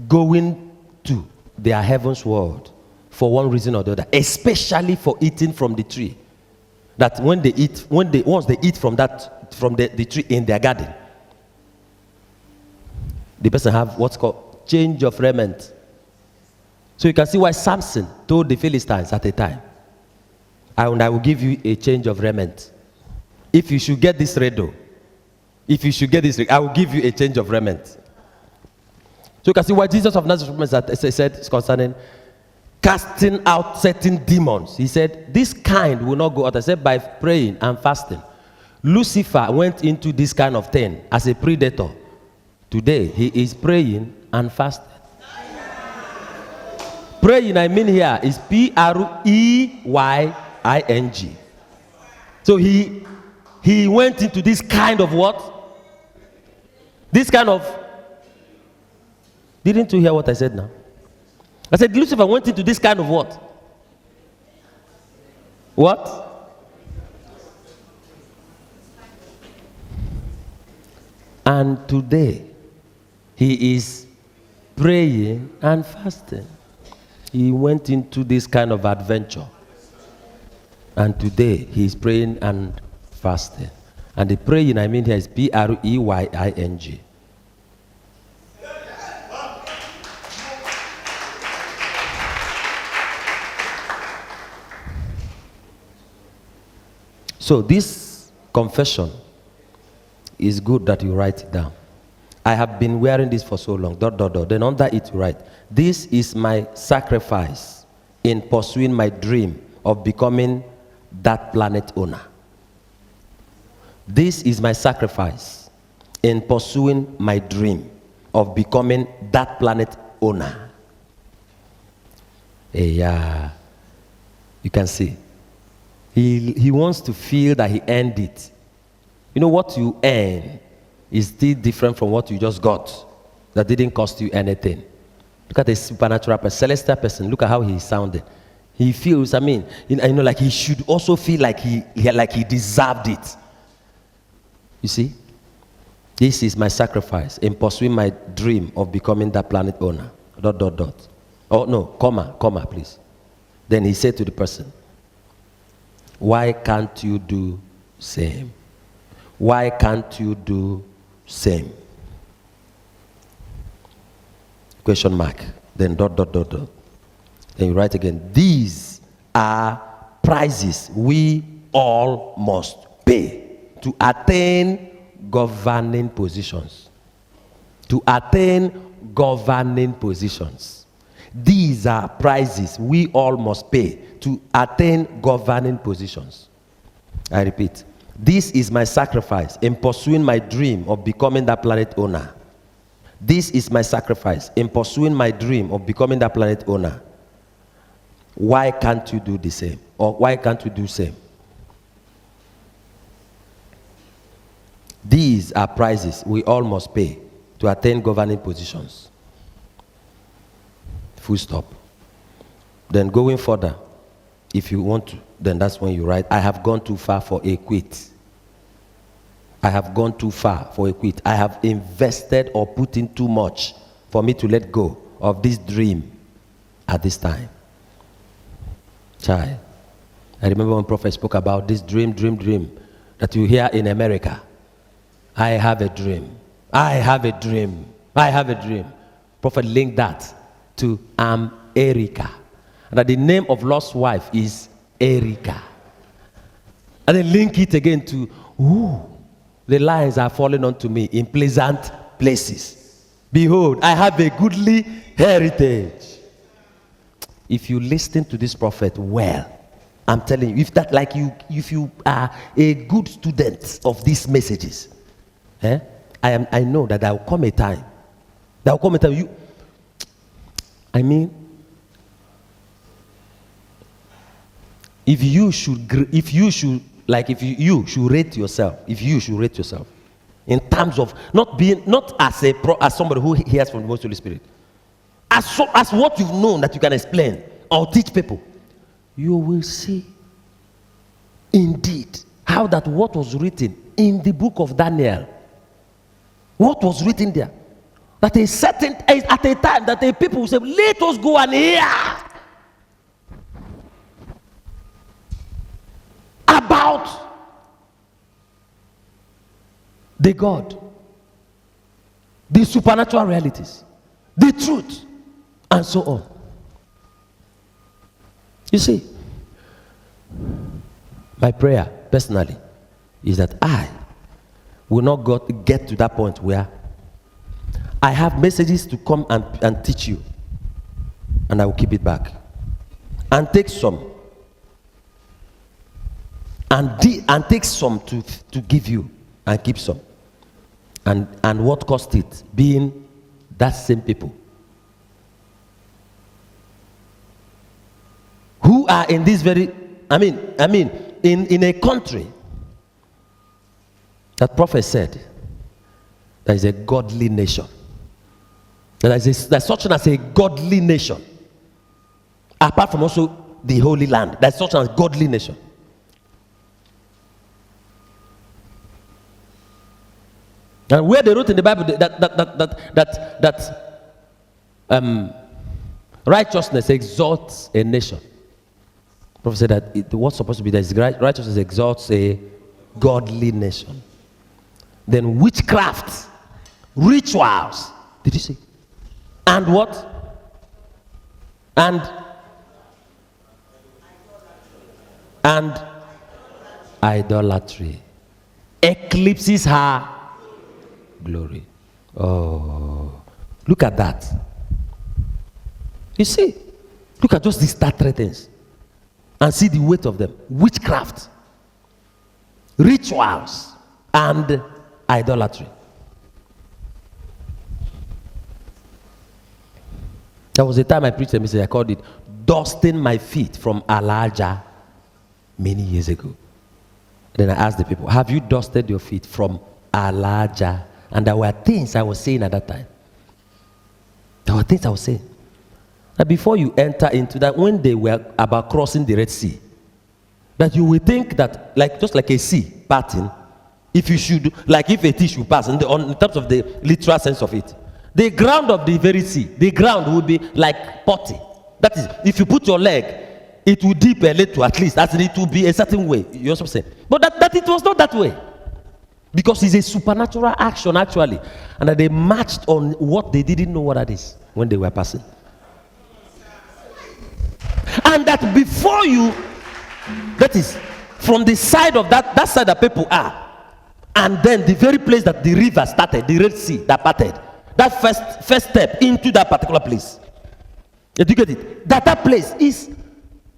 going to their heaven's world for one reason or the other, especially for eating from the tree. That once they eat from the tree in their garden, the person have what's called change of raiment. So you can see why Samson told the Philistines at a time, I will give you a change of raiment. If you should get this redo, I will give you a change of raiment. So you can see why Jesus of Nazareth said concerning casting out certain demons. He said, this kind will not go out except by praying and fasting. Lucifer went into this kind of thing as a predator. Today, he is praying and fasting. Praying, I mean here, is Preying. So he went into this kind of what? This kind of... Didn't you hear what I said now? I said Lucifer went into this kind of what? What? And today, he is praying and fasting. He went into this kind of adventure. And today, he is praying and fasting. And the praying, I mean here, is Preying. So this confession is good that you write it down. I have been wearing this for so long. ... Then under it you write, this is my sacrifice in pursuing my dream of becoming that planet owner. This is my sacrifice in pursuing my dream of becoming that planet owner. Yeah, you can see. He wants to feel that he earned it. You know, what you earn is still different from what you just got that didn't cost you anything. Look at a supernatural person, celestial person. Look at how he sounded. He feels, like he should also feel like he deserved it. You see? This is my sacrifice in pursuing my dream of becoming that planet owner. ... Oh, no, comma, please. Then he said to the person, why can't you do same? Why can't you do same? Question mark. Then ... Then you write again. These are prices we all must pay to attain governing positions. To attain governing positions. These are prices we all must pay to attain governing positions. I repeat, this is my sacrifice in pursuing my dream of becoming that planet owner. This is my sacrifice in pursuing my dream of becoming that planet owner. Why can't you do the same? Or why can't you do same? These are prices we all must pay to attain governing positions. Full stop. Then going further, if you want to, then that's when you write, I have gone too far for a quit. I have gone too far for a quit. I have invested or put in too much for me to let go of this dream at this time. Child, I remember when Prophet spoke about this dream that you hear in America. I have a dream. I have a dream. I have a dream. Prophet linked that to Erica. And that the name of lost wife is Erica. And then link it again to, the lines are falling onto me in pleasant places. Behold, I have a goodly heritage. If you listen to this prophet well, I'm telling you, if you are a good student of these messages, I know that there will come a time. If you should rate yourself in terms of not as somebody who hears from the Holy Spirit, as what you've known that you can explain or teach people, you will see indeed how that what was written in the book of Daniel, what was written there, that a certain at a time that the people will say, let us go and hear about the God, the supernatural realities, the truth, and so on. You see, my prayer personally is that I will not get to that point where I have messages to come and teach you, and I will keep it back and take some and take some to give you and keep some, and what cost it being that same people who are in this very in a country that prophet said there is a godly nation. There's such as a godly nation. Apart from also the Holy Land, there's such as godly nation. And where they wrote in the Bible that righteousness exalts a nation. The prophet said that what's supposed to be that righteousness exalts a godly nation. Then witchcraft, rituals, did you see? And what? And idolatry eclipses her glory. Oh, look at that. You see, look at just these three things and see the weight of them. Witchcraft, rituals, and idolatry. There was a time I preached a message, I called it Dusting My Feet from Elijah many years ago. Then I asked the people, have you dusted your feet from Elijah? And there were things I was saying at that time. There were things I was saying. That before you enter into that, when they were about crossing the Red Sea, that you will think that, just like a sea parting, if you should, like if a sea should pass, in terms of the literal sense of it, the ground of the very sea, the ground would be like potty. That is, if you put your leg, it will dip a little at least, as it will be a certain way. You also say, but that it was not that way. Because it's a supernatural action actually. And that they marched on what they didn't know what that is when they were passing. And that before you, that is, from the side of that side that people are, and then the very place that the river started, the Red Sea that parted, that first step into that particular place. Did you get it? That place is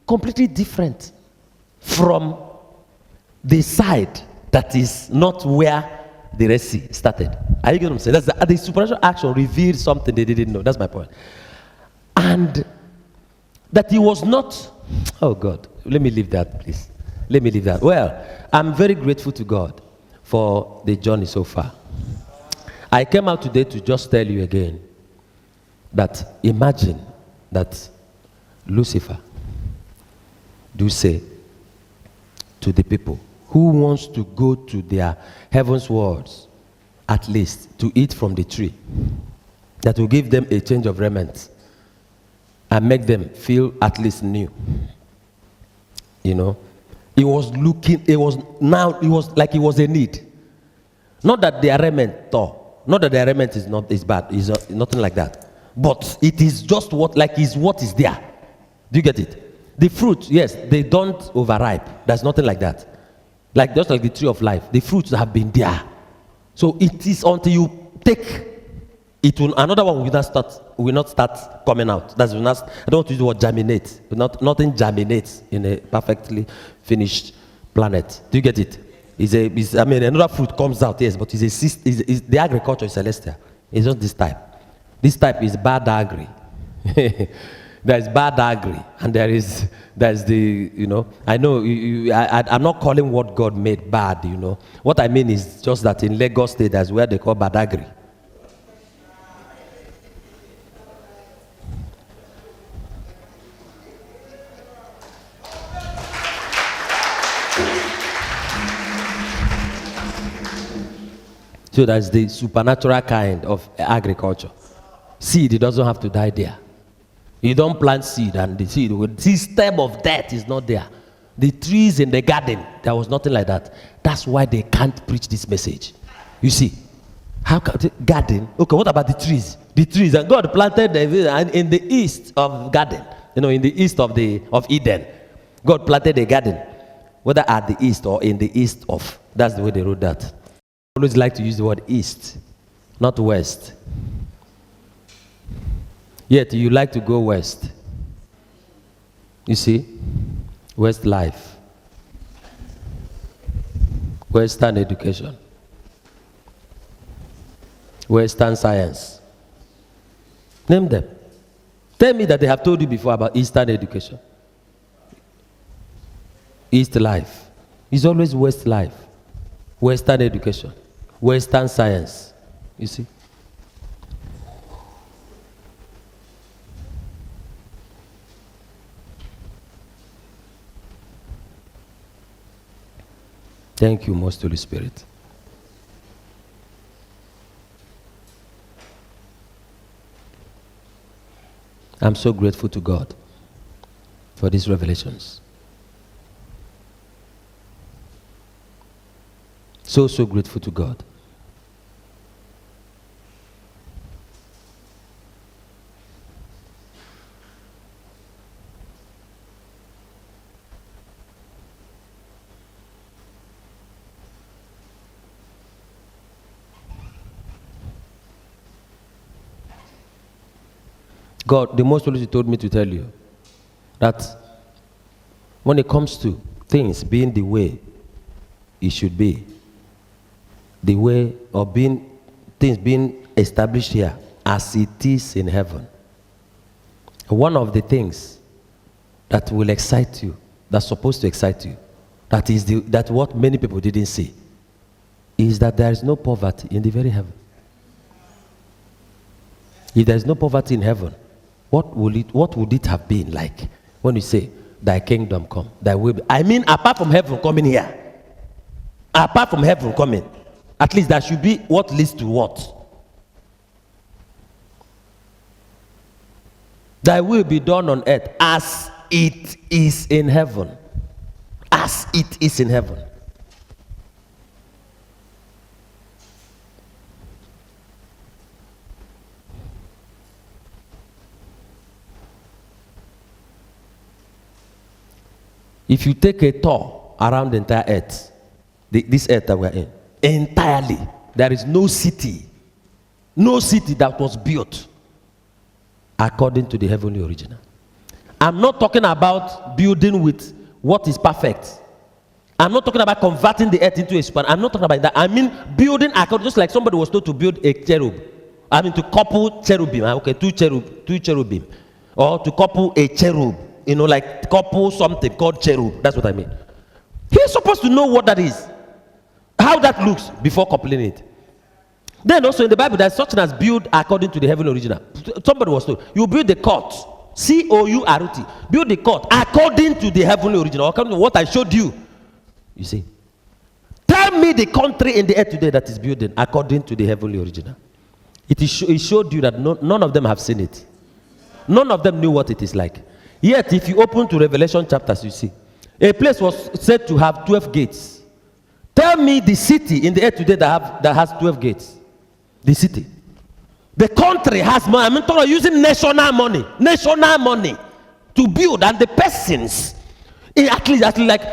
completely different from the side that is not where the Red Sea started. Are you getting what I'm saying? That's the supernatural action revealed something they didn't know. That's my point. And that he was not, oh God, let me leave that, please. Let me leave that. Well, I'm very grateful to God for the journey so far. I came out today to just tell you again that imagine that Lucifer do say to the people who wants to go to their heaven's worlds, at least to eat from the tree, that will give them a change of raiment and make them feel at least new. You know, it was like it was a need. Not that their raiment tore. Not that their raiment is bad. It's nothing like that. But it is just what is there. Do you get it? The fruit, yes, they don't overripe. There's nothing like that. Just like the tree of life, the fruits have been there. So it is until you take it, another one will not start coming out. I don't want to use the word germinate. Nothing germinates in a perfectly finished planet. Do you get it? Another fruit comes out, yes, but the agriculture is celestial. It's just this type. This type is bad agri. There is bad agri, and there's the, I know, I'm not calling what God made bad, What I mean is just that in Lagos State, that's where they call bad agri. So that's the supernatural kind of agriculture. Seed, it doesn't have to die there. You don't plant seed and the system of death is not there. The trees in the garden, there was nothing like that. That's why they can't preach this message. You see, how can the garden? Okay, what about the trees? The trees, and God planted them in the east of garden. In the east of Eden, God planted a garden, whether at the east or in the east of. That's the way they wrote that. I always like to use the word east, not west. Yet you like to go west. You see, West life, Western education, Western science. Name them. Tell me that they have told you before about Eastern education. East life. It's always West life. Western education. Western science. You see? Thank you, most Holy Spirit. I'm so grateful to God for these revelations. So grateful to God. God, the Most Holy Spirit told me to tell you that when it comes to things being the way it should be, the way of things being established here as it is in heaven, one of the things that will excite you, that's supposed to excite you, that what many people didn't see, is that there is no poverty in the very heaven. If there is no poverty in heaven, what would it have been like when you say, thy kingdom come, thy will be? I mean, apart from heaven coming here, apart from heaven coming, at least that should be what leads to what? Thy will be done on earth as it is in heaven. As it is in heaven. If you take a tour around the entire earth, this earth that we're in, entirely, there is no city that was built according to the heavenly original. I'm not talking about building with what is perfect. I'm not talking about converting the earth into a span. I'm not talking about that. I mean building according, just like somebody was told to build a cherub. I mean to couple cherubim. Okay, two cherubim. Or to couple a cherub. Like couple something called cherub. That's what I mean. He's supposed to know what that is. How that looks before coupling it. Then also in the Bible, there's such as build according to the heavenly original. Somebody was told, you build the court. C-O-U-R-T. Build the court according to the heavenly original. According to what I showed you. You see. Tell me the country in the earth today that is building according to the heavenly original. It showed you that none of them have seen it. None of them knew what it is like. Yet, if you open to Revelation chapters, you see, a place was said to have 12 gates. Tell me the city in the earth today that has 12 gates. The city. The country has money. I'm talking about using national money to build, and the persons, at least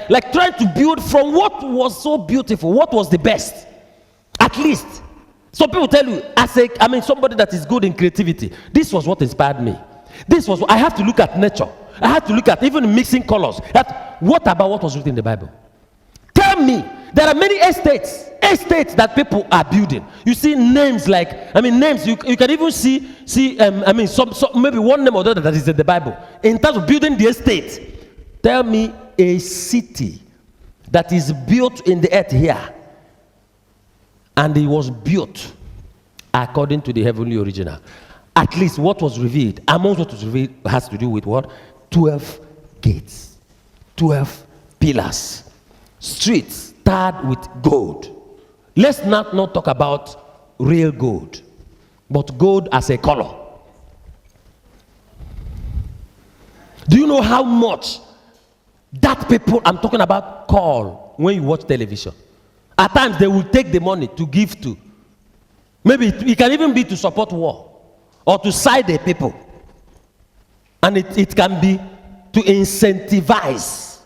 like trying to build from what was so beautiful, what was the best. At least. Some people tell you, somebody that is good in creativity, this was what inspired me. This was, I have to look at nature. I have to look at even mixing colors. What about what was written in the Bible? Tell me, there are many estates that people are building. You see names names, you can even see maybe one name or the other that is in the Bible. In terms of building the estate, tell me a city that is built in the earth here, and it was built according to the heavenly original. At least what was revealed, amongst what was revealed, has to do with what? 12 gates, 12 pillars, streets tarred with gold. Let's not talk about real gold, but gold as a color. Do you know how much that people I'm talking about call when you watch television? At times they will take the money to give to. Maybe it can even be to support war or to side the people. And it can be to incentivize.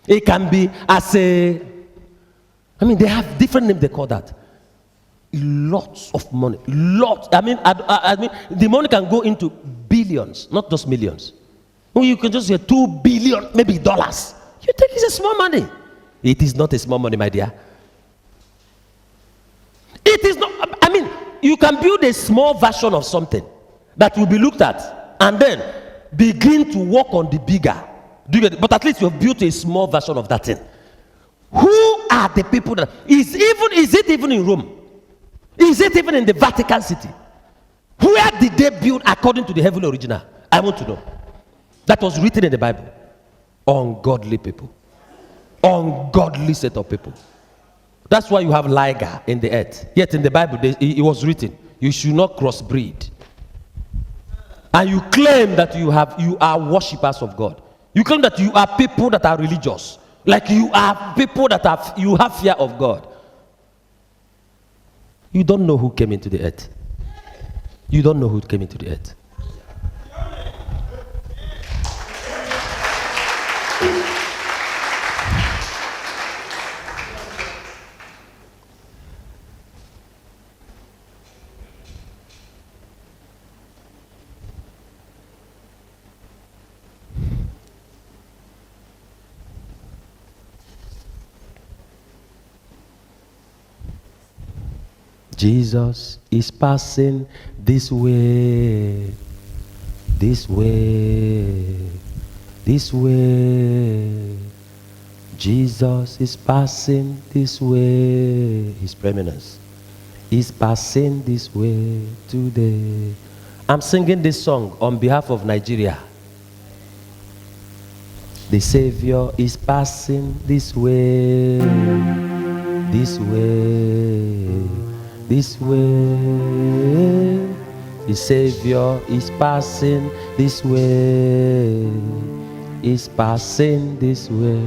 It can be as a, they have different names they call that. Lots of money. Lots. I mean, the money can go into billions, not just millions. Well, you can just say 2 billion, maybe dollars. You think it's a small money. It is not a small money, my dear. It is not. You can build a small version of something that will be looked at and then begin to work on the bigger. Do you get it? But at least you have built a small version of that thing. Who are the people that is it even in Rome? Is it even in the Vatican City? Where did they build according to the heavenly original? I want to know. That was written in the Bible. Ungodly people. Ungodly set of people. That's why you have liger in the earth. Yet in the Bible, it was written, you should not crossbreed. And you claim that you are worshippers of God. You claim that you are people that are religious. Like you are people that you have fear of God. You don't know who came into the earth. You don't know who came into the earth. Jesus is passing this way, this way, this way. Jesus is passing this way. His preeminence is passing this way today. I'm singing this song on behalf of Nigeria. The Savior is passing this way, this way. This way, the Savior is passing this way, is passing this way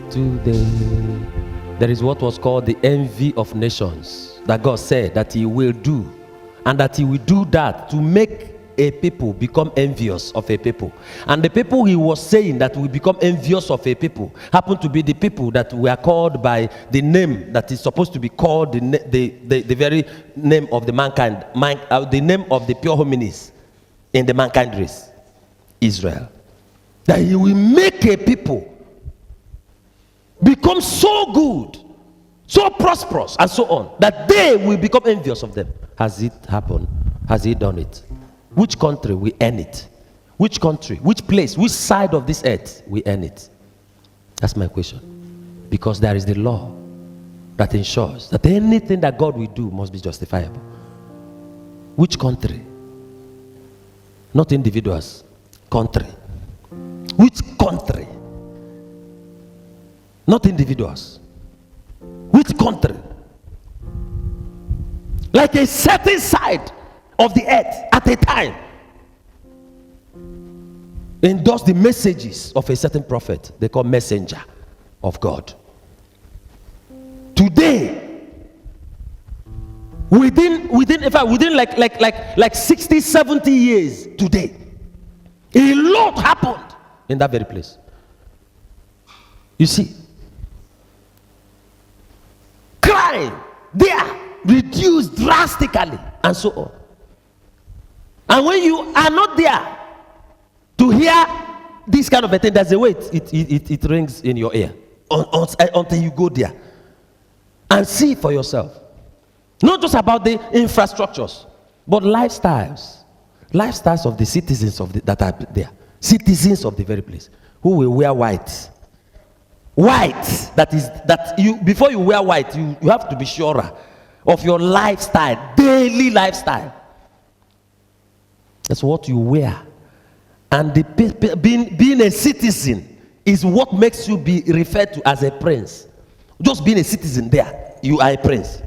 today. There is what was called the envy of nations that God said that He will do, and that He will do that to make a people become envious of a people. And the people He was saying that will become envious of a people happen to be the people that were called by the name that is supposed to be called the very name of the mankind, the name of the pure hominids in the mankind race, Israel. That He will make a people become so good, so prosperous, and so on, that they will become envious of them. Has it happened? Has He done it? Which country we earn it? Which country, which place, which side of this earth we earn it? That's my question. Because there is the law that ensures that anything that God will do must be justifiable. Which country? Not individuals. Country. Which country? Not individuals. Which country? Like a certain side of the earth at a time endorse the messages of a certain prophet they call messenger of God. Today, within like 60, 70 years today, a lot happened in that very place. You see, crime there reduced drastically and so on. And when you are not there to hear this kind of a thing, there's a way it rings in your ear until you go there and see for yourself. Not just about the infrastructures, but lifestyles of the citizens that are there, citizens of the very place, who will wear white. That you before you wear white, you have to be sure of your lifestyle, daily lifestyle. That's what you wear. And being a citizen is what makes you be referred to as a prince. Just being a citizen there, you are a prince.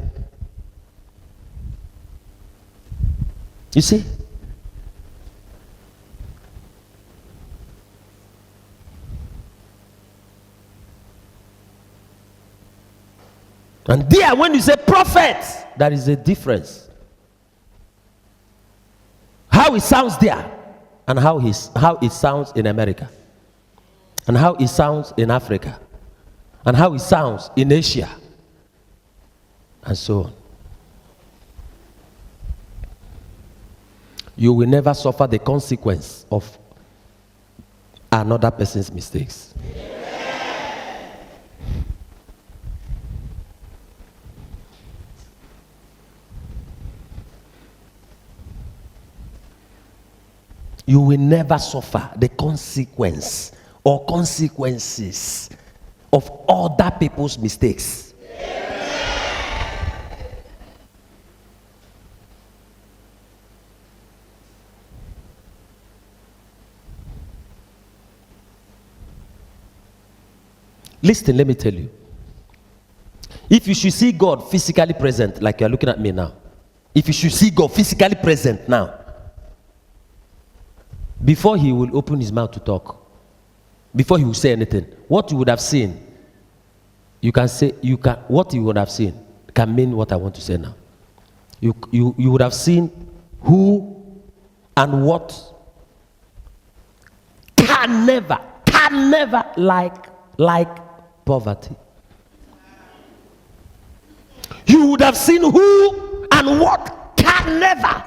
You see? And there, when you say prophet, there is a difference. How it sounds there, and how it sounds in America, and how it sounds in Africa, and how it sounds in Asia, and so on. You will never suffer the consequence of another person's mistakes. You will never suffer the consequence or consequences of other people's mistakes. Listen, let me tell you. If you should see God physically present, like you're looking at me now, if you should see God physically present now, before he will open his mouth to talk, before he will say anything, what you would have seen, what you would have seen can mean what I want to say now. You would have seen who and what can never like poverty. You would have seen who and what can never.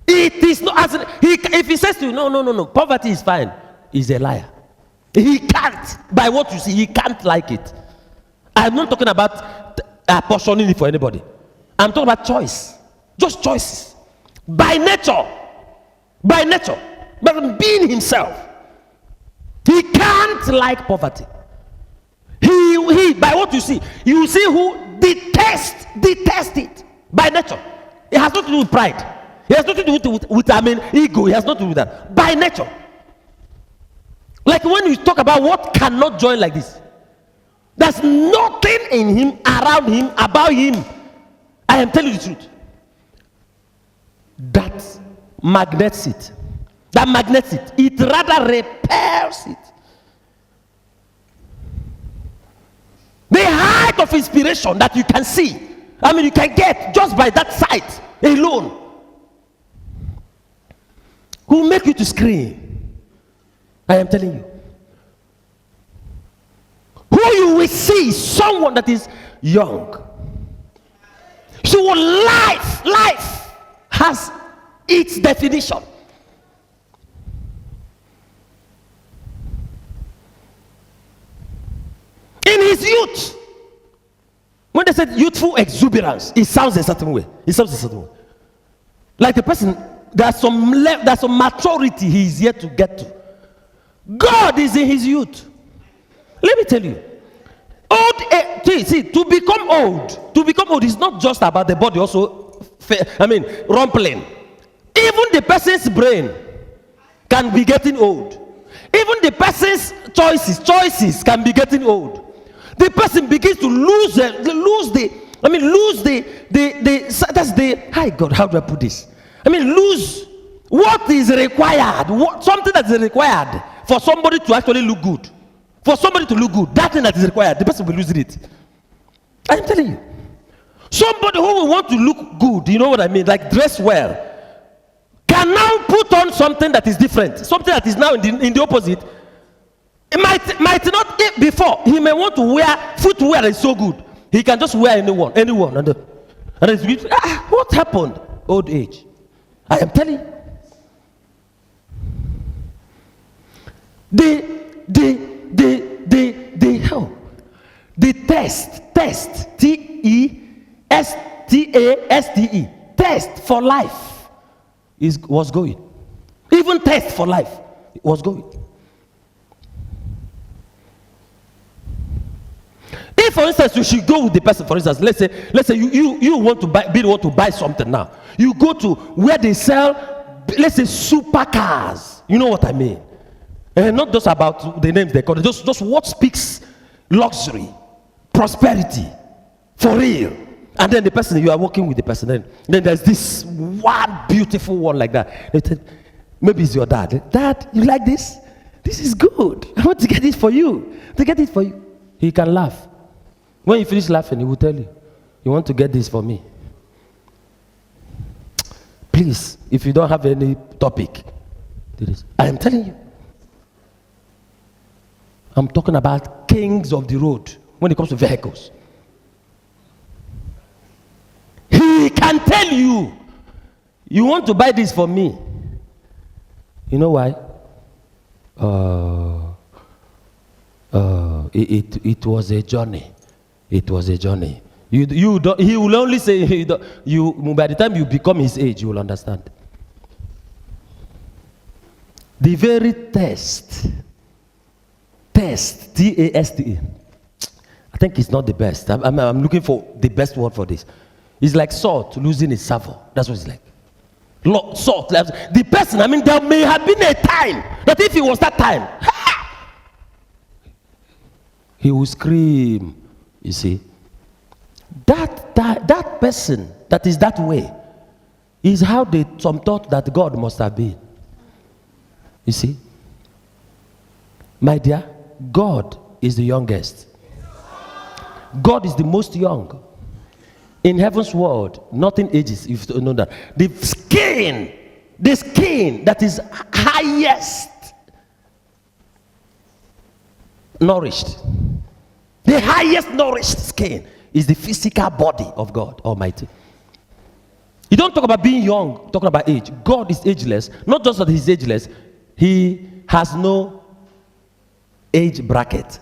It is not, if he says to you, no, poverty is fine, he's a liar. He can't, by what you see, he can't like it. I'm not talking about portioning it for anybody. I'm talking about choice. Just choices. By nature, but being himself, he can't like poverty. He by what you see who detest it by nature. It has nothing to do with pride. It has nothing to do with ego. It has nothing to do with that. By nature. Like when you talk about what cannot join like this, there's nothing in him, around him, about him. I am telling you the truth. That magnets it. It rather repels it. The height of inspiration that you can see, you can get just by that sight alone, will make you to scream. I am telling you. Who you will see is someone that is young. So life has its definition. In his youth, when they said youthful exuberance, it sounds a certain way. Like the person, there's some maturity he is yet to get to. God is in his youth. Let me tell you, to become old is not just about the body, also, rumpling. Even the person's brain can be getting old. Even the person's choices can be getting old. The person begins to lose how do I put this? Lose what is required, something that is required for somebody to actually look good. For somebody to look good, that thing that is required, the person will lose it. I'm telling you. Somebody who will want to look good, you know what I mean, like dress well, can now put on something that is different, something that is now in the opposite. It might not before. He may want to wear footwear that is so good. He can just wear anyone. And it's what happened? Old age. I am telling you. The test, TESTASTE, test for life was going. Even test for life was going. If, for instance, you should go with the person, for instance, let's say you want to buy something now. You go to where they sell, let's say, supercars. You know what I mean? And not just about the names they call it, just what speaks luxury, prosperity, for real. And then the person, you are working with the person. Then there's this one beautiful one like that. They said, maybe it's your dad. Dad, you like this? This is good. I want to get it for you. To get it for you. He can laugh. When you finish laughing, he will tell you, you want to get this for me. Please, if you don't have any topic, do this. I am telling you. I'm talking about kings of the road when it comes to vehicles. He can tell you, you want to buy this for me. You know why? It was a journey. It was a journey. He will only say, by the time you become his age, you will understand. The very test, T-A-S-T-E, I think it's not the best. I'm looking for the best word for this. It's like salt losing its savor. That's what it's like. Salt. The person, there may have been a time that if it was that time, he will scream. You see, that person that is that way is how some thought that God must have been. You see, my dear, God is the youngest. God is the most young. In heaven's world, nothing ages, if you know that. The skin that is highest nourished, the highest nourished skin is the physical body of God Almighty. You don't talk about being young, talking about age. God is ageless. Not just that he's ageless, he has no age bracket.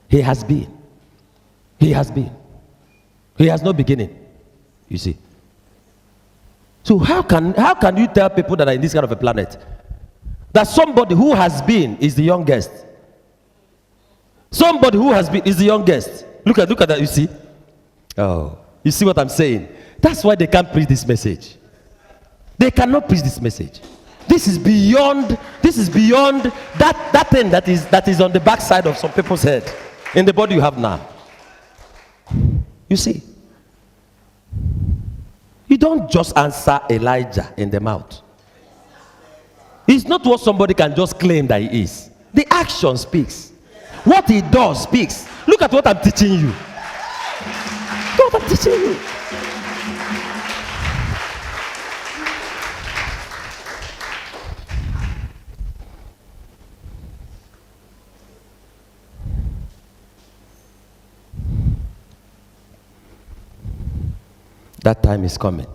He has been. He has been. He has no beginning. You see. So how can you tell people that are in this kind of a planet that somebody who has been is the youngest? Somebody who has been is the youngest. Look at that, you see? Oh, you see what I'm saying? That's why they can't preach this message. They cannot preach this message. This is beyond that thing that is on the backside of some people's head in the body you have now. You see? You don't just answer Elijah in the mouth. It's not what somebody can just claim that he is. The action speaks. What he does speaks. Look at what I'm teaching you. Look what I'm teaching you. That time is coming.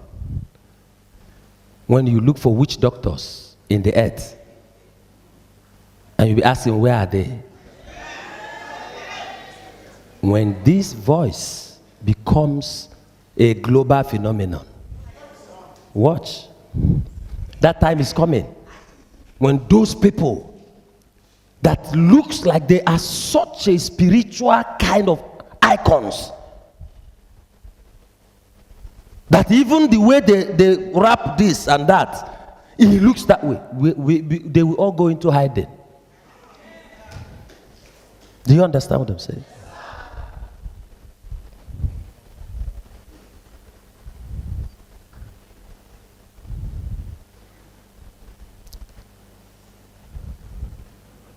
When you look for witch doctors in the earth, and you'll be asking, where are they? When this voice becomes a global phenomenon, watch. That time is coming. When those people that looks like they are such a spiritual kind of icons, that even the way they wrap this and that, it looks that way. They will all go into hiding. Do you understand what I'm saying?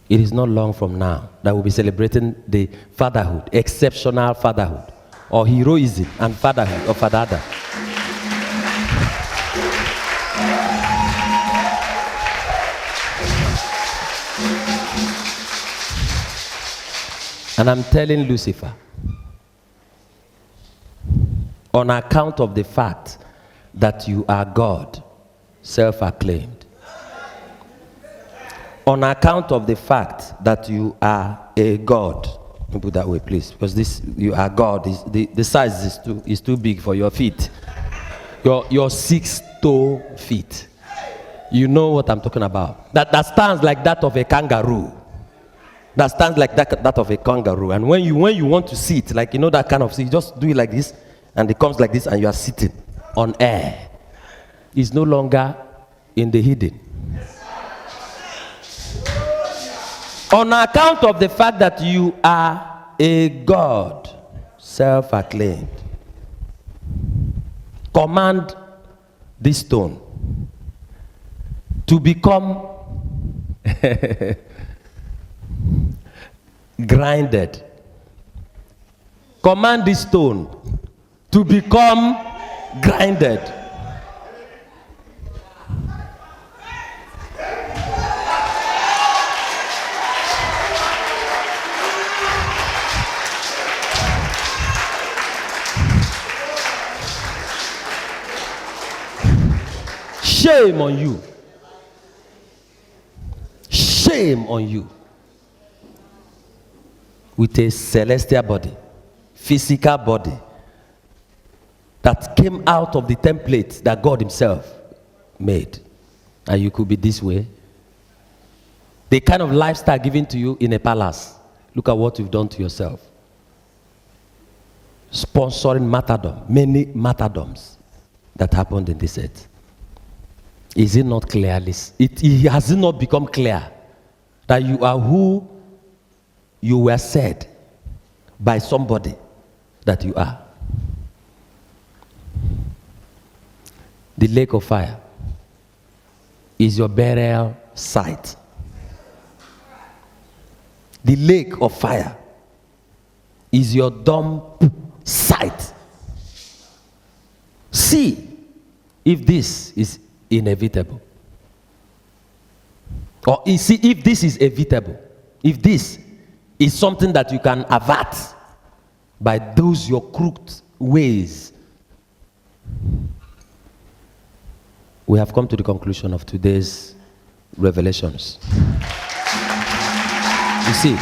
It is not long from now that we'll be celebrating the fatherhood, exceptional fatherhood, or heroism and fatherhood of Father Adam. And I'm telling Lucifer, on account of the fact that you are God, self-acclaimed, on account of the fact that you are a God, let me put that way, please, because this you are God. The size is too big for your feet. Your 6-toe feet. You know what I'm talking about. That stands like that of a kangaroo. That stands like that of a kangaroo. And when you want to sit, like you know that kind of seat, you just do it like this, and it comes like this, and you are sitting on air. It's no longer in the hidden. On account of the fact that you are a God, self-acclaimed. command this stone to become grinded. Command this stone to become grinded. Shame on you. Shame on you. With a celestial body, physical body, that came out of the template that God himself made. And you could be this way. The kind of lifestyle given to you in a palace. Look at what you've done to yourself. Sponsoring martyrdom, many martyrdoms that happened in this earth. Is it not clearly? Has it not become clear that you are who you were said by somebody that you are? The lake of fire is your burial site. The lake of fire is your dump site. See if this is inevitable. Or see if this is evitable. If this is something that you can avert by those your crooked ways. We have come to the conclusion of today's revelations. You see,